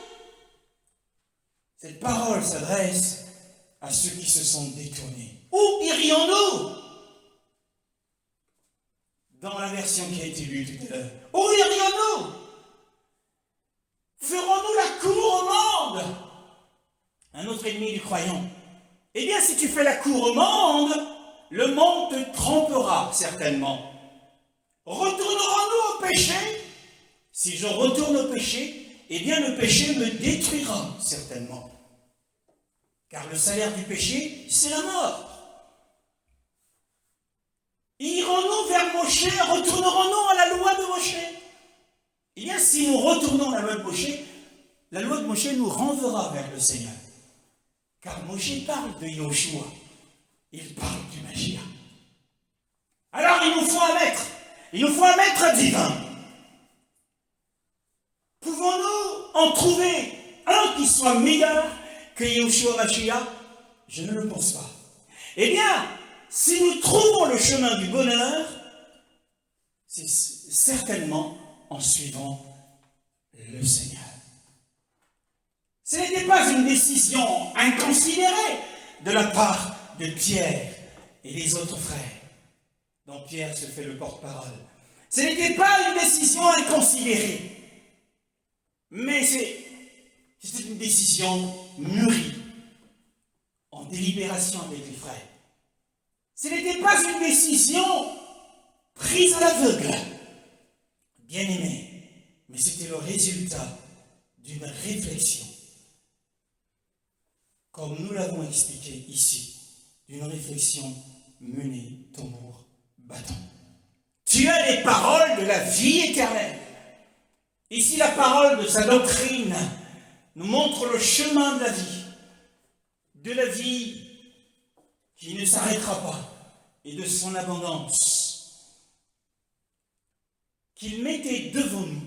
Cette parole s'adresse à ceux qui se sont détournés. Où irions-nous? Dans la version qui a été lue tout à l'heure. Où irions-nous? Ferons-nous la cour au monde? Un autre ennemi du croyant. Eh bien, si tu fais la cour au monde, le monde te trompera certainement. Retournerons-nous au péché? Si je retourne au péché, eh bien le péché me détruira certainement. Car le salaire du péché, c'est la mort. Irons-nous vers Moshe? Retournerons-nous à la loi de Moshe? Eh bien, si nous retournons à la loi de Moshe, la loi de Moïse nous renverra vers le Seigneur. Car Moïse parle de Yoshua, il parle du Mashiach. Alors il nous faut un maître divin. Pouvons-nous en trouver un qui soit meilleur que Yoshua Mashiach? Je ne le pense pas. Eh bien, si nous trouvons le chemin du bonheur, c'est certainement en suivant le Seigneur. Ce n'était pas une décision inconsidérée de la part de Pierre et des autres frères, dont Pierre se fait le porte-parole. Ce n'était pas une décision inconsidérée, mais c'était une décision mûrie, en délibération avec les frères. Ce n'était pas une décision prise à l'aveugle, bien aimé, mais c'était le résultat d'une réflexion, comme nous l'avons expliqué ici, d'une réflexion menée tambour battant. Tu as les paroles de la vie éternelle. Ici, la parole de sa doctrine nous montre le chemin de la vie qui ne s'arrêtera pas, et de son abondance, qu'il mettait devant nous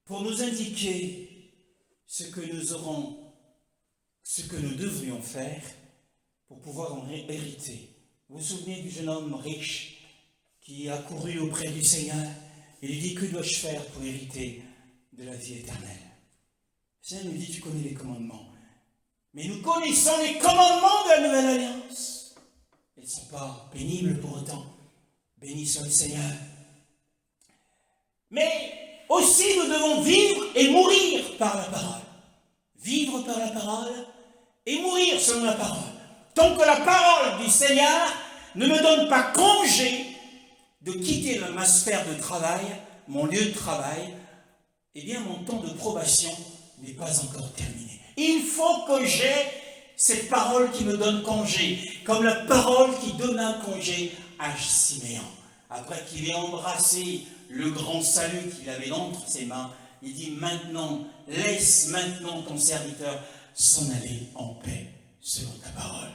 pour nous indiquer ce que nous devrions faire pour pouvoir en hériter. Vous vous souvenez du jeune homme riche qui a couru auprès du Seigneur et lui dit: que dois-je faire pour hériter de la vie éternelle? Le Seigneur nous dit: tu connais les commandements. Mais nous connaissons les commandements de la Nouvelle Alliance. Ils ne sont pas pénibles pour autant. Béni soit le Seigneur. Mais aussi nous devons vivre et mourir par la parole. Vivre par la parole et mourir selon la parole. Tant que la parole du Seigneur ne me donne pas congé de quitter ma sphère de travail, mon lieu de travail, eh bien mon temps de probation n'est pas encore terminé. Il faut que j'aie cette parole qui me donne congé, comme la parole qui donne un congé à Siméon. Après qu'il ait embrassé le grand salut qu'il avait entre ses mains, il dit: maintenant, laisse maintenant ton serviteur s'en aller en paix selon ta parole.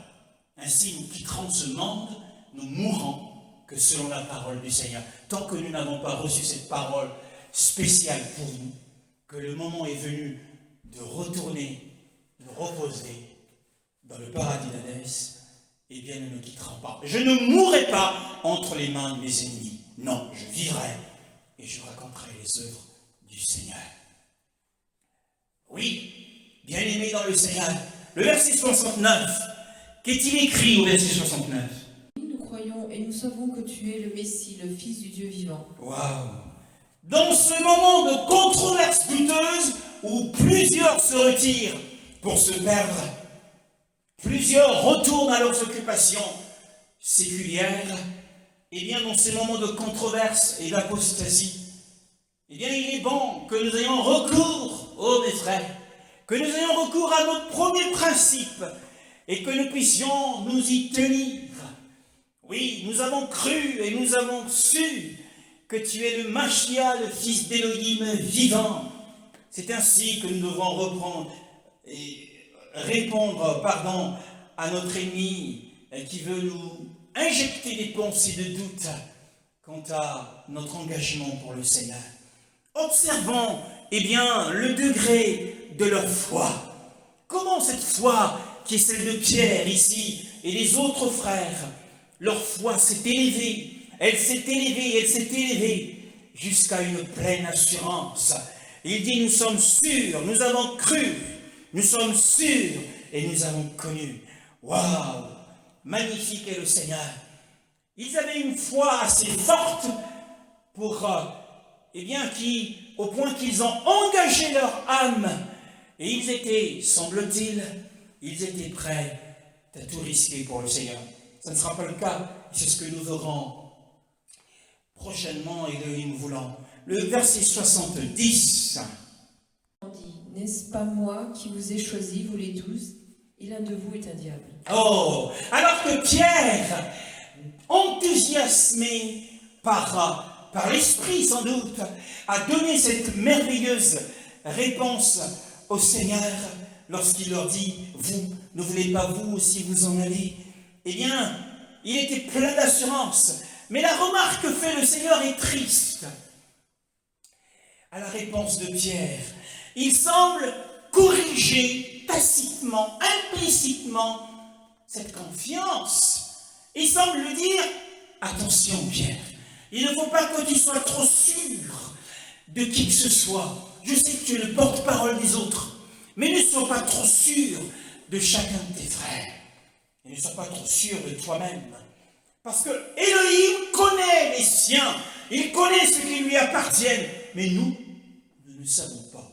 Ainsi, nous quitterons ce monde, nous mourrons que selon la parole du Seigneur. Tant que nous n'avons pas reçu cette parole spéciale pour nous, que le moment est venu de retourner, de reposer dans le paradis d'Hadès, eh bien nous ne quitterons pas. Je ne mourrai pas entre les mains de mes ennemis. Non, je vivrai et je raconterai les œuvres du Seigneur. Oui, bien-aimé dans le Seigneur, le verset 69, qu'est-il écrit au verset 69? Nous croyons et nous savons que tu es le Messie, le Fils du Dieu vivant. Waouh! Dans ce moment de controverse douteuse où plusieurs se retirent pour se perdre, plusieurs retournent à leurs occupations séculières, et bien dans ces moments de controverse et d'apostasie, eh bien il est bon que nous ayons recours, oh mes frères, que nous ayons recours à notre premier principe et que nous puissions nous y tenir. Oui, nous avons cru et nous avons su que tu es le Mashiach, le fils d'Élohim vivant. C'est ainsi que nous devons reprendre et répondre, à notre ennemi qui veut nous injecter des pensées de doute quant à notre engagement pour le Seigneur. Observons, le degré de leur foi. Comment cette foi, qui est celle de Pierre ici et les autres frères, leur foi s'est élevée. Elle s'est élevée jusqu'à une pleine assurance. Il dit: nous sommes sûrs, nous avons cru, nous sommes sûrs et nous avons connu. Waouh! Magnifique est le Seigneur. Ils avaient une foi assez forte pour, au point qu'ils ont engagé leur âme. Et ils étaient, semble-t-il, prêts à tout risquer pour le Seigneur. Ça ne sera pas le cas, c'est ce que nous verrons prochainement, Elohim voulant. Le verset 70. On dit: n'est-ce pas moi qui vous ai choisi, vous les 12, et l'un de vous est un diable? Oh, alors que Pierre, enthousiasmé par l'Esprit sans doute, a donné cette merveilleuse réponse au Seigneur lorsqu'il leur dit « Vous ne voulez pas vous aussi vous en aller ?» Eh bien, il était plein d'assurance. Mais la remarque que fait le Seigneur est triste. À la réponse de Pierre, il semble corriger tacitement, implicitement cette confiance. Il semble lui dire « Attention Pierre, il ne faut pas que tu sois trop sûr de qui que ce soit. Je sais que tu es le porte-parole des autres, mais ne sois pas trop sûr de chacun de tes frères. Et ne sois pas trop sûr de toi-même. Parce que Elohim connaît les siens, il connaît ceux qui lui appartiennent, mais nous ne savons pas.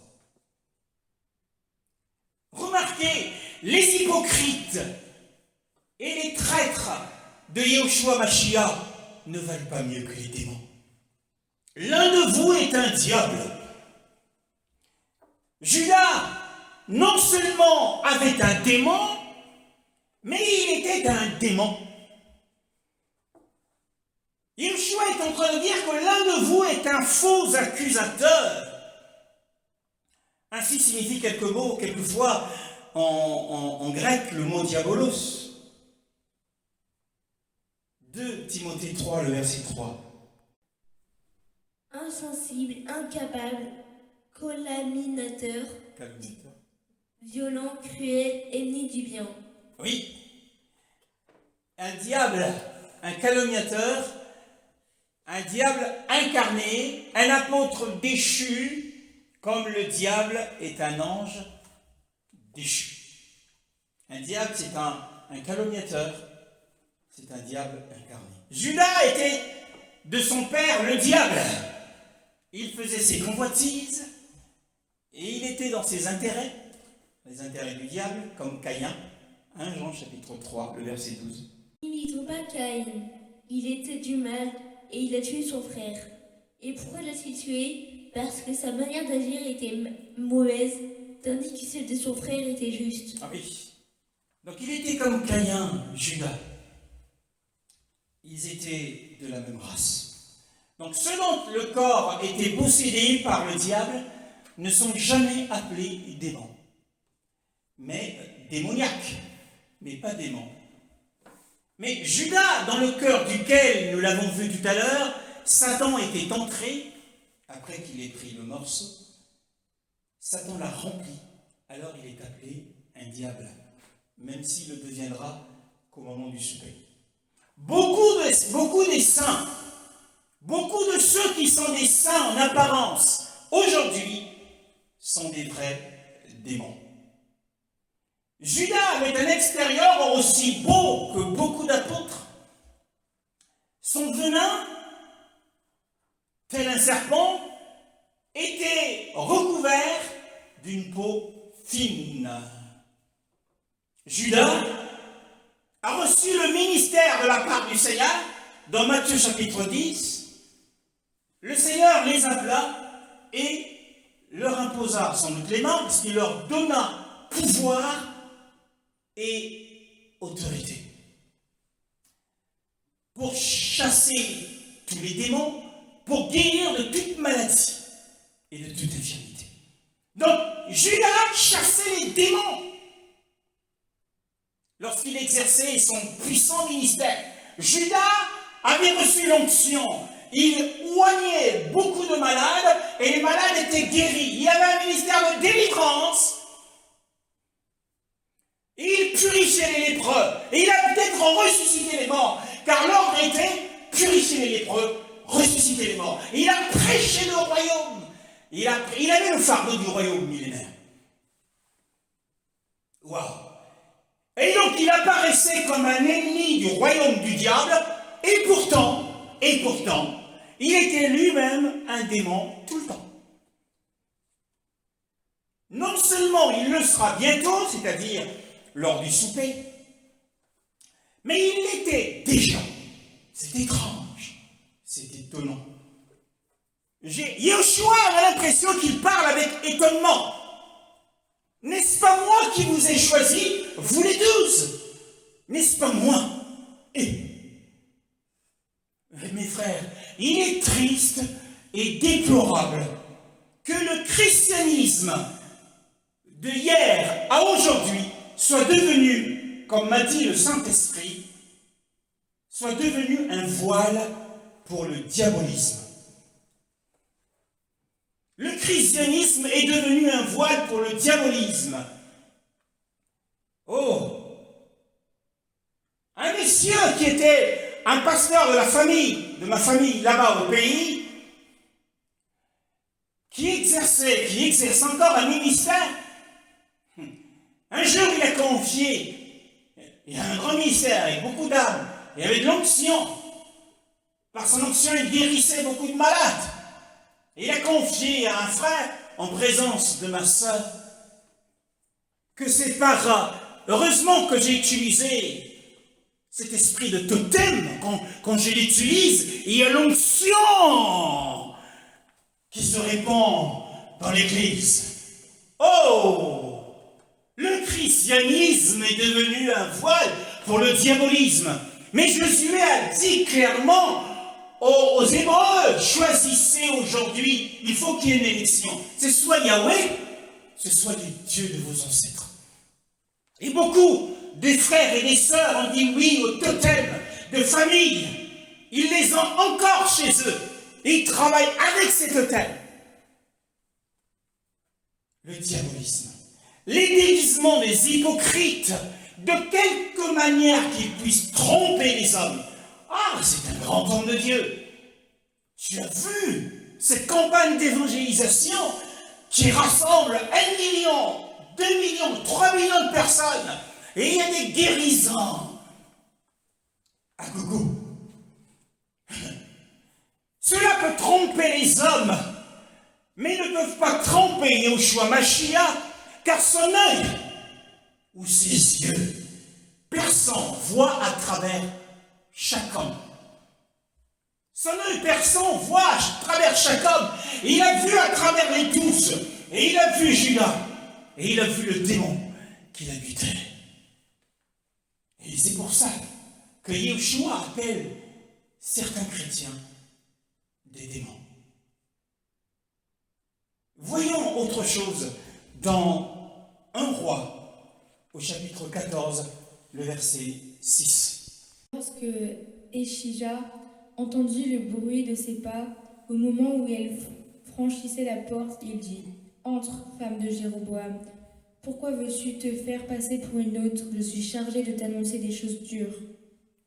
Remarquez, les hypocrites et les traîtres de Yehoshua Mashiach ne valent pas mieux que les démons. L'un de vous est un diable. Judas, non seulement avait un démon, mais il était un démon. Yehoshua est en train de dire que l'un de vous est un faux accusateur. Ainsi signifie quelques mots, quelquefois, en grec, le mot diabolos. 2 Timothée 3, le verset 3. Insensible, incapable, calomniateur, violent, cruel, ennemi du bien. Oui. Un diable, un calomniateur, un diable incarné, un apôtre déchu, comme le diable est un ange déchu. Un diable, c'est un calomniateur, c'est un diable incarné. Judas était de son père le diable. Il faisait ses convoitises et il était dans ses intérêts, les intérêts du diable, comme Caïn. 1 Jean chapitre 3, le verset 12. N'imitons pas Caïn. Il était du mal et il a tué son frère. Et pourquoi l'a-t-il tué? Parce que sa manière d'agir était mauvaise, tandis que celle de son frère était juste. Ah oui. Donc il était comme Caïn, Judas. Ils étaient de la même race. Donc ceux dont le corps était possédé par le diable ne sont jamais appelés démons, mais démoniaques, mais pas démons. Mais Judas, dans le cœur duquel, nous l'avons vu tout à l'heure, Satan était entré, après qu'il ait pris le morceau, Satan l'a rempli, alors il est appelé un diable, même s'il ne deviendra qu'au moment du souper. Beaucoup des saints, beaucoup de ceux qui sont des saints en apparence, aujourd'hui, sont des vrais démons. Judas avait un extérieur aussi beau que beaucoup d'apôtres. Son venin, tel un serpent, était recouvert d'une peau fine. Judas a reçu le ministère de la part du Seigneur dans Matthieu chapitre 10. Le Seigneur les appela et leur imposa sans doute les mains, puisqu'il leur donna pouvoir et autorité pour chasser tous les démons, pour guérir de toute maladie et de toute infirmité. Donc, Judas chassait les démons lorsqu'il exerçait son puissant ministère. Judas avait reçu l'onction. Il oignait beaucoup de malades et les malades étaient guéris. Il avait un ministère de délivrance. Et il purifiait les lépreux. Et il a peut-être ressuscité les morts. Car l'ordre était purifier les lépreux, ressusciter les morts. Et il a prêché le royaume. Il avait le fardeau du royaume millénaire. Waouh! Et donc il apparaissait comme un ennemi du royaume du diable. Et pourtant, il était lui-même un démon tout le temps. Non seulement il le sera bientôt, c'est-à-dire lors du souper, mais il l'était déjà. C'est étrange, c'est étonnant. Yehoshua a l'impression qu'il parle avec étonnement. N'est-ce pas moi qui vous ai choisi, vous les 12? N'est-ce pas moi? Et mes frères, il est triste et déplorable que le christianisme diabolisme de hier à aujourd'hui soit devenu, comme m'a dit le Saint-Esprit, soit devenu un voile pour le diabolisme. Le christianisme est devenu un voile pour le diabolisme. Oh! Un monsieur qui était un pasteur de la famille, de ma famille là-bas au pays, qui exerce encore un ministère, un jour il a confié, il a un grand ministère avec beaucoup d'âmes, et avec de l'onction. Par son onction, il guérissait beaucoup de malades. Et il a confié à un frère, en présence de ma sœur, que c'est par, heureusement que j'ai utilisé cet esprit de totem, quand je l'utilise, il y a l'onction qui se répand dans l'Église. Oh! Le christianisme est devenu un voile pour le diabolisme. Mais Josué a dit clairement aux Hébreux, choisissez aujourd'hui, il faut qu'il y ait une élection. C'est soit Yahweh, c'est soit le Dieu de vos ancêtres. Et beaucoup des frères et des sœurs ont dit oui au totem de famille. Ils les ont encore chez eux. Et ils travaillent avec ces totems. Le diabolisme. Les déguisements des hypocrites, de quelque manière qu'ils puissent tromper les hommes. Ah, c'est un grand homme de Dieu. Tu as vu cette campagne d'évangélisation qui rassemble 1 million, 2 millions, 3 millions de personnes. Et il y a des guérisons à gogo. Cela peut tromper les hommes, mais ils ne peuvent pas tromper Yahushua Mashiach, car son œil ou ses yeux perçants voient à travers chaque homme. Son œil perçant voit à travers chaque homme. Et il a vu à travers les 12. Et il a vu Judas. Et il a vu le démon qu'il habitait. Et c'est pour ça que Yahushua appelle certains chrétiens des démons. Voyons autre chose dans 1 Roi, au chapitre 14, le verset 6. Lorsque Échija entendit le bruit de ses pas, au moment où elle franchissait la porte, il dit « Entre, femme de Jéroboam, pourquoi veux-tu te faire passer pour une autre? Je suis chargée de t'annoncer des choses dures. »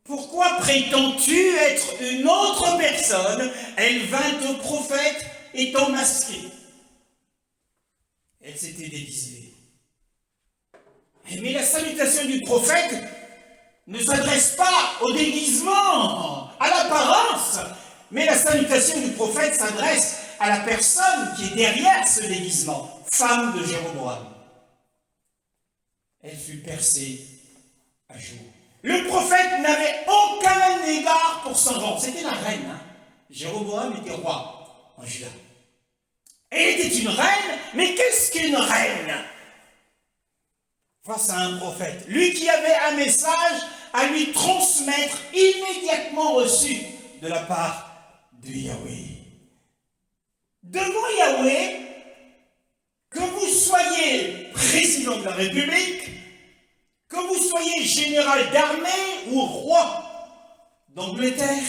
Pourquoi prétends-tu être une autre personne? Elle vint au prophète étant masquée. Elle s'était déguisée. Mais la salutation du prophète ne s'adresse pas au déguisement, à l'apparence, mais la salutation du prophète s'adresse à la personne qui est derrière ce déguisement, femme de Jéroboam. Elle fut percée à jour. Le prophète n'avait aucun égard pour son rang. C'était la reine. Jéroboam était roi en Juda. Elle était une reine, mais qu'est-ce qu'une reine face à un prophète? Lui qui avait un message à lui transmettre immédiatement reçu de la part de Yahweh. Devant Yahweh, que vous soyez président de la République, que vous soyez général d'armée ou roi d'Angleterre,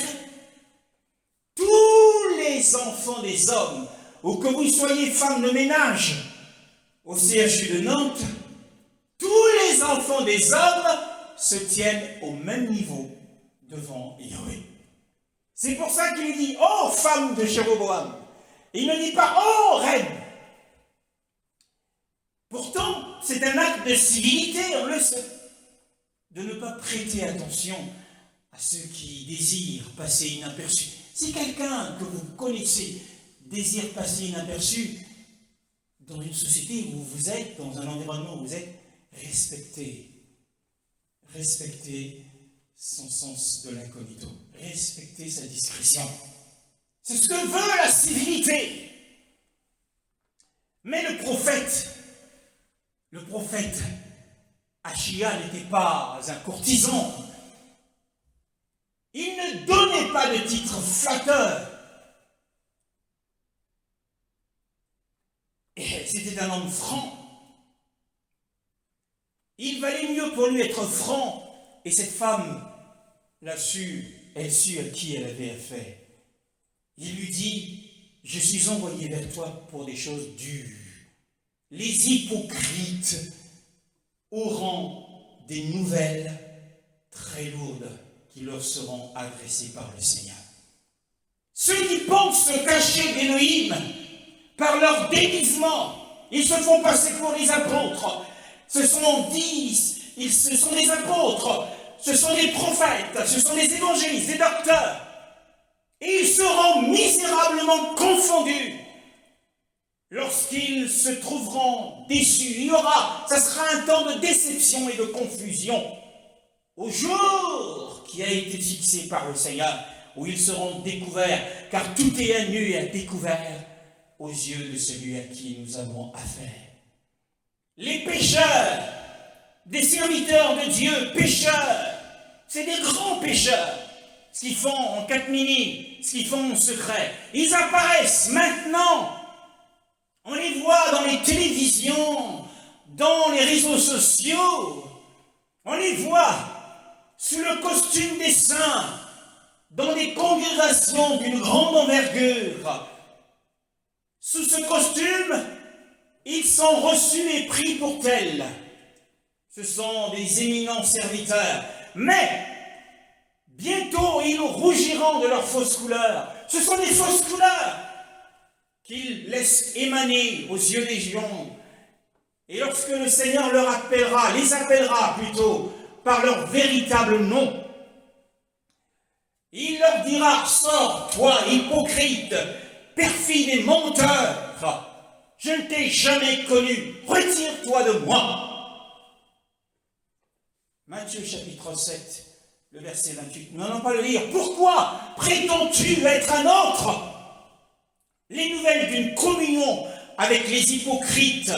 tous les enfants des hommes, ou que vous soyez femme de ménage au CHU de Nantes, tous les enfants des hommes se tiennent au même niveau devant Yahweh. C'est pour ça qu'il dit « Oh, femme de Jéroboam !» Il ne dit pas « Oh, reine !» Pourtant, c'est un acte de civilité, on le sait, de ne pas prêter attention à ceux qui désirent passer inaperçus. Si quelqu'un que vous connaissez désire passer inaperçu dans une société où vous êtes, dans un environnement où vous êtes, respectez son sens de l'incognito, respectez sa discrétion. C'est ce que veut la civilité. Mais le prophète Achia n'était pas un courtisan. Il ne donnait pas de titre flatteur. Et c'était c'était un homme franc. Il valait mieux pour lui être franc. Et cette femme l'a su, elle sut à qui elle avait affaire. Il lui dit, je suis envoyé vers toi pour des choses dures. Les hypocrites auront des nouvelles très lourdes qui leur seront adressées par le Seigneur. Ceux qui pensent se cacher d'Élohim par leur déguisement, ils se font passer pour les apôtres. Ce sont des apôtres, ce sont des prophètes, ce sont des évangélistes, des docteurs. Et ils seront misérablement confondus lorsqu'ils se trouveront déçus. Ça sera un temps de déception et de confusion au jour qui a été fixé par le Seigneur, où ils seront découverts, car tout est à nu et à découvert aux yeux de celui à qui nous avons affaire. Les pécheurs, des serviteurs de Dieu, pécheurs, c'est des grands pécheurs. Ce qu'ils font en catimini, ce qu'ils font en secret, ils apparaissent maintenant. On les voit dans les télévisions, dans les réseaux sociaux. On les voit sous le costume des saints, dans des congrégations d'une grande envergure. Sous ce costume, ils sont reçus et pris pour tels. Ce sont des éminents serviteurs. Mais bientôt, ils rougiront de leurs fausses couleurs. Ce sont des fausses couleurs qu'ils laissent émaner aux yeux des gens. Et lorsque le Seigneur les appellera plutôt, par leur véritable nom, il leur dira, sors, toi, hypocrite, perfide et menteur, je ne t'ai jamais connu, retire-toi de moi. Matthieu chapitre 7, le verset 28, nous n'allons pas le lire. Pourquoi prétends-tu être un autre? Les nouvelles d'une communion avec les hypocrites,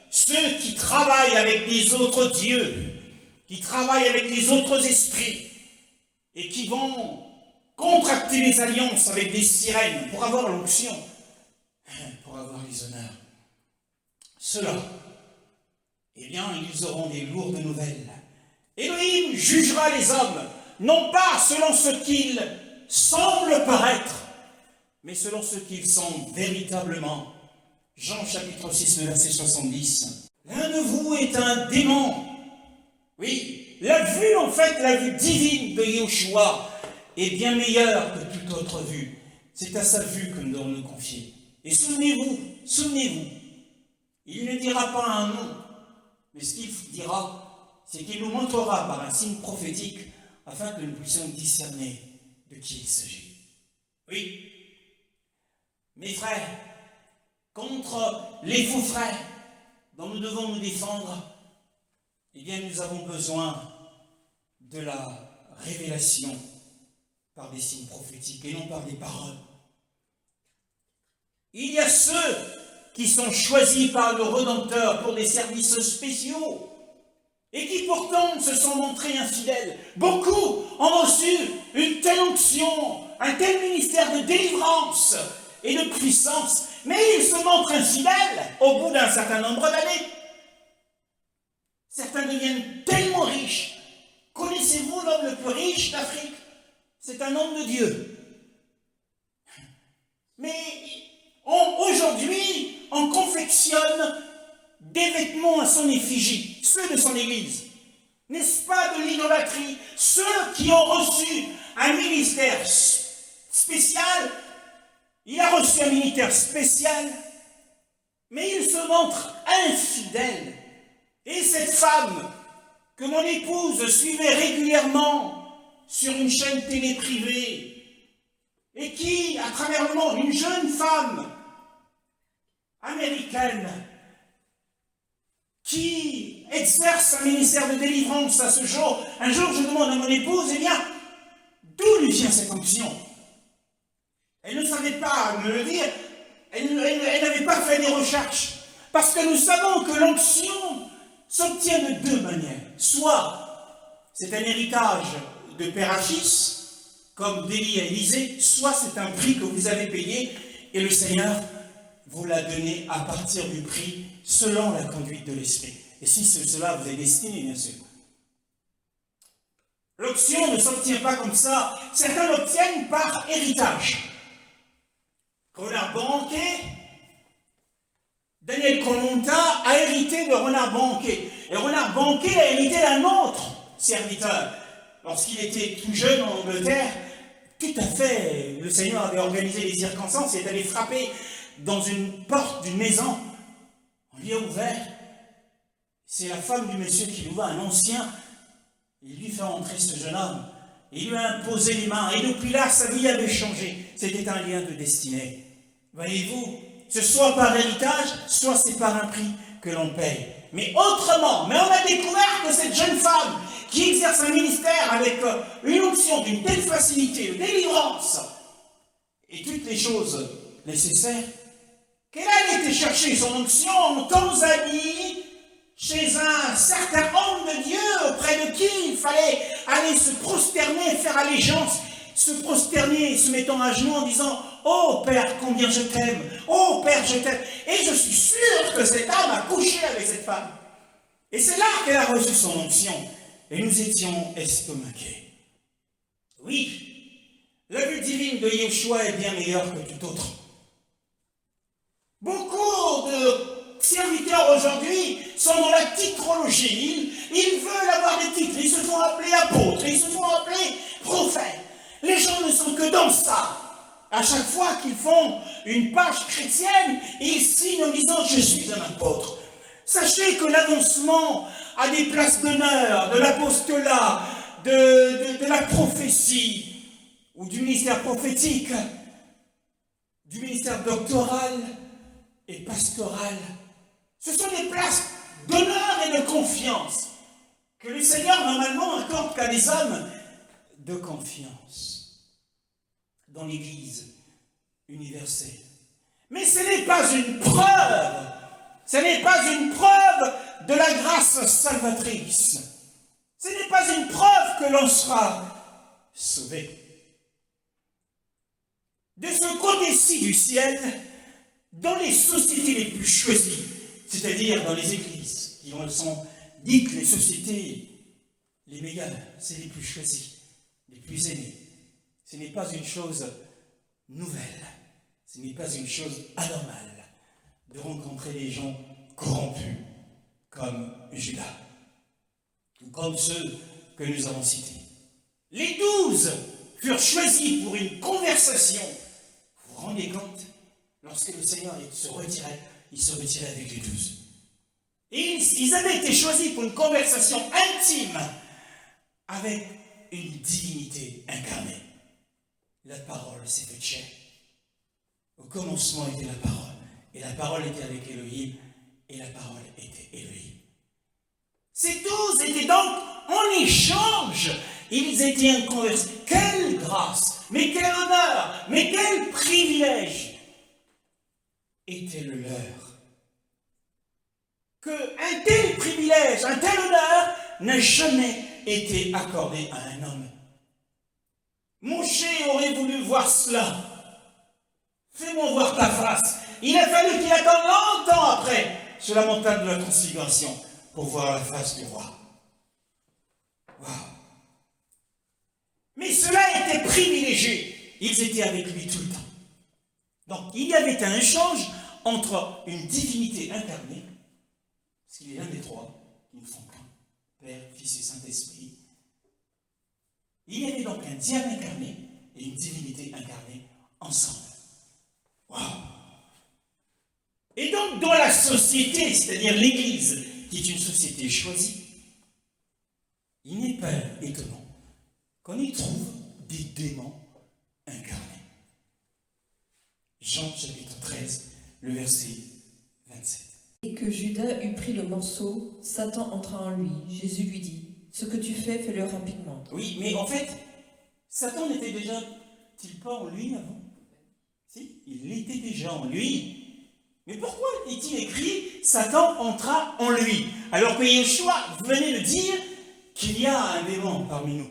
ceux qui travaillent avec les autres dieux, qui travaillent avec les autres esprits, et qui vont contracter des alliances avec des sirènes pour avoir l'onction, pour avoir les honneurs. Ceux-là, eh bien, ils auront des lourdes nouvelles. Elohim jugera les hommes, non pas selon ce qu'ils semblent paraître, mais selon ce qu'ils sont véritablement. Jean chapitre 6, le verset 70. L'un de vous est un démon. Oui, la vue divine de Yeshua est bien meilleure que toute autre vue. C'est à sa vue que nous devons nous confier. Et souvenez-vous, il ne dira pas un nom, mais ce qu'il dira, c'est qu'il nous montrera par un signe prophétique afin que nous puissions discerner de qui il s'agit. Oui, mes frères, contre les faux frères dont nous devons nous défendre, eh bien nous avons besoin de la révélation par des signes prophétiques et non par des paroles. Il y a ceux qui sont choisis par le Rédempteur pour des services spéciaux et qui pourtant se sont montrés infidèles. Beaucoup ont reçu une telle onction, un tel ministère de délivrance et de puissance, mais ils se montrent infidèles au bout d'un certain nombre d'années. Certains deviennent tellement riches. Connaissez-vous l'homme le plus riche d'Afrique? C'est un homme de Dieu. Mais aujourd'hui, on confectionne des vêtements à son effigie, ceux de son église. N'est-ce pas de l'idolâtrie? Ceux qui ont reçu un ministère spécial, il a reçu un ministère spécial, mais il se montre infidèle. Et cette femme que mon épouse suivait régulièrement sur une chaîne télé privée, et qui, à travers le monde, une jeune femme américaine, qui exerce un ministère de délivrance à ce jour. Un jour, je demande à mon épouse, eh bien, d'où lui vient cette onction? Elle ne savait pas me le dire, elle n'avait pas fait des recherches, parce que nous savons que l'onction s'obtient de deux manières. Soit c'est un héritage de père à fils, comme d'Élie à Élisée, soit c'est un prix que vous avez payé et le Seigneur vous la donnez à partir du prix selon la conduite de l'esprit. Et si cela vous est destiné, bien sûr. L'option ne s'obtient pas comme ça. Certains l'obtiennent par héritage. Renard Banquet, Daniel Colonta a hérité de Renard Banquet. Et Renard Banquet a hérité d'un autre serviteur. Lorsqu'il était tout jeune en Angleterre, tout à fait, le Seigneur avait organisé les circonstances, il est allé frapper dans une porte d'une maison. On lui a ouvert. C'est la femme du monsieur qui l'ouvre, un ancien. Il lui fait entrer ce jeune homme. Il lui a imposé les mains. Et depuis là, sa vie avait changé. C'était un lien de destinée. Voyez-vous, ce soit par héritage, soit c'est par un prix que l'on paye. Mais autrement, mais on a découvert que cette jeune femme qui exerce un ministère avec une onction d'une telle facilité de délivrance et toutes les choses nécessaires, qu'elle a été chercher son onction en Tanzanie, chez un certain homme de Dieu auprès de qui il fallait aller se prosterner, faire allégeance, se prosterner, se mettant à genoux en disant « Oh Père, combien je t'aime! Oh Père, je t'aime !» Et je suis sûr que cet homme a couché avec cette femme. Et c'est là qu'elle a reçu son onction. Et nous étions estomaqués. Oui, la vue divine de Yeshua est bien meilleure que tout autre. Beaucoup de serviteurs aujourd'hui sont dans la titrologie. Ils veulent avoir des titres. Ils se font appeler apôtres. Ils se font appeler prophètes. Les gens ne sont que dans ça. À chaque fois qu'ils font une page chrétienne, ils signent en disant « Je suis un apôtre ». Sachez que l'avancement à des places d'honneur, de l'apostolat, de la prophétie, ou du ministère prophétique, du ministère doctoral et pastoral, ce sont des places d'honneur et de confiance que le Seigneur normalement accorde qu'à des hommes de confiance dans l'Église universelle. Mais ce n'est pas une preuve. Ce n'est pas une preuve de la grâce salvatrice. Ce n'est pas une preuve que l'on sera sauvé. De ce côté-ci du ciel, dans les sociétés les plus choisies, c'est-à-dire dans les églises, qui sont dites les sociétés les meilleures, c'est les plus choisies, les plus aimées. Ce n'est pas une chose nouvelle, ce n'est pas une chose anormale de rencontrer des gens corrompus comme Judas, ou comme ceux que nous avons cités. Les 12 furent choisis pour une conversation. Vous vous rendez compte? Lorsque le Seigneur se retirait, il se retirait avec les 12. Et ils avaient été choisis pour une conversation intime avec une divinité incarnée. La parole s'est faite chair. Au commencement était la parole. Et la parole était avec Elohim, et la parole était Elohim. Ces 12 étaient donc en échange. Ils étaient en conversation. Quelle grâce, mais quel honneur, mais quel privilège était le leur. Qu'un tel privilège, un tel honneur n'a jamais été accordé à un homme. Moshe aurait voulu voir cela. Fais-moi voir ta face. Il a fallu qu'il attende longtemps après, sur la montagne de la transfiguration, pour voir la face du roi. Waouh! Mais cela était privilégié. Ils étaient avec lui tout le temps. Donc, il y avait un échange entre une divinité incarnée, parce qu'il est l'un des trois, qui ne font qu'un, Père, Fils et Saint-Esprit. Il y avait donc un diable incarné et une divinité incarnée ensemble. Waouh! Et donc, dans la société, c'est-à-dire l'Église, qui est une société choisie, il n'est pas étonnant qu'on y trouve des démons incarnés. Jean chapitre 13, le verset 27. Et que Judas eut pris le morceau, Satan entra en lui. Jésus lui dit, « Ce que tu fais, fais-le rapidement. » Oui, mais en fait, Satan n'était déjà-t-il pas en lui avant? Si, il était déjà en lui. Mais pourquoi est-il écrit « Satan entra en lui » alors que Yeshua venait de dire qu'il y a un démon parmi nous?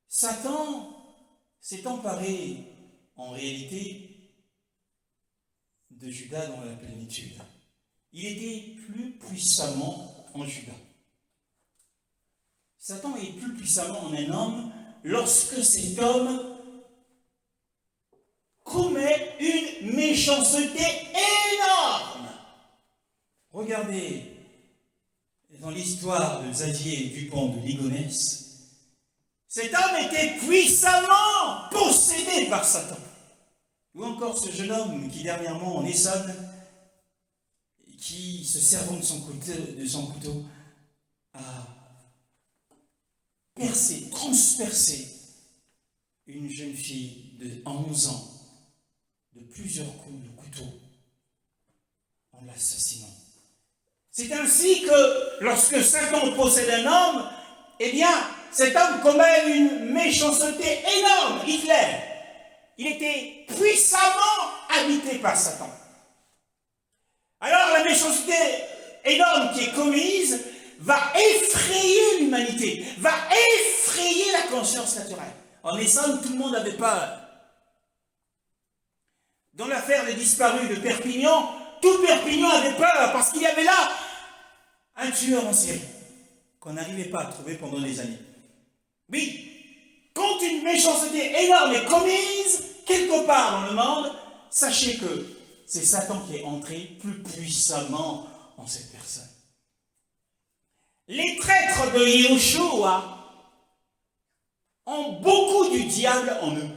Satan s'est emparé, en réalité, de Juda dans la plénitude. Il était plus puissamment en Juda. Satan est plus puissamment en un homme lorsque cet homme commet une méchanceté énorme. Regardez, dans l'histoire de Xavier Dupont de Ligonnès, cet homme était puissamment possédé par Satan. Ou encore ce jeune homme qui dernièrement en Essonne, qui se servant de son couteau, a percé, transpercé une jeune fille de 11 ans de plusieurs coups de couteau en l'assassinant. C'est ainsi que lorsque Satan possède un homme, eh bien, cet homme commet une méchanceté énorme. Hitler, il était puissamment habité par Satan. Alors la méchanceté énorme qui est commise va effrayer l'humanité, va effrayer la conscience naturelle. En Essonne, tout le monde avait peur. Dans l'affaire des disparus de Perpignan, tout Perpignan avait peur parce qu'il y avait là un tueur en série qu'on n'arrivait pas à trouver pendant des années. Oui, quand une méchanceté énorme est commise quelque part dans le monde, sachez que c'est Satan qui est entré plus puissamment en cette personne. Les traîtres de Yahushua ont beaucoup du diable en eux.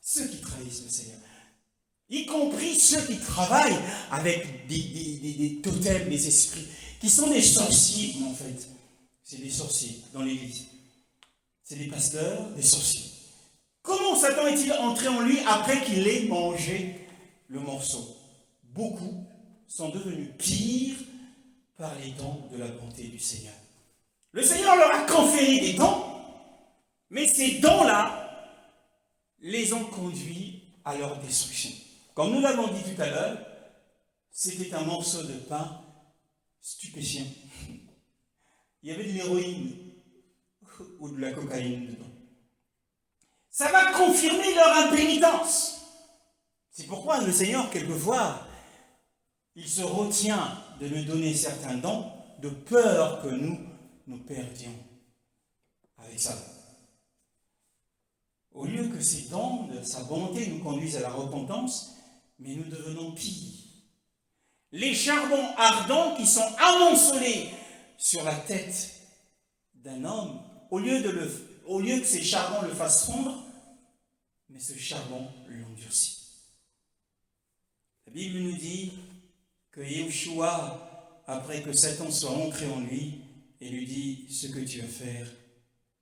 Ceux qui trahissent le Seigneur, y compris ceux qui travaillent avec des totems, des esprits, qui sont des sorciers en fait. C'est des sorciers dans l'église. C'est des pasteurs, des sorciers. Comment Satan est-il entré en lui après qu'il ait mangé le morceau? Beaucoup sont devenus pires par les dons de la bonté du Seigneur. Le Seigneur leur a conféré des dons, mais ces dons-là les ont conduits à leur destruction. Comme nous l'avons dit tout à l'heure, c'était un morceau de pain stupéfiant. Il y avait de l'héroïne ou de la cocaïne dedans. Ça va confirmer leur impénitence. C'est pourquoi le Seigneur, quelquefois, il se retient de nous donner certains dons de peur que nous perdions avec ça. Au lieu que ces dons de sa bonté nous conduisent à la repentance, mais nous devenons pires. Les charbons ardents qui sont amoncelés sur la tête d'un homme, au lieu que ces charbons le fassent fondre, mais ce charbon l'endurcit. La Bible nous dit que Yahushua, après que Satan soit entré en lui, et lui dit, ce que tu vas faire,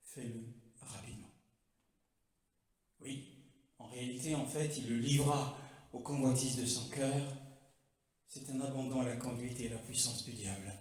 fais-le rapidement. Oui, en réalité, en fait, il le livra aux convoitises de son cœur. C'est un abandon à la conduite et à la puissance du diable.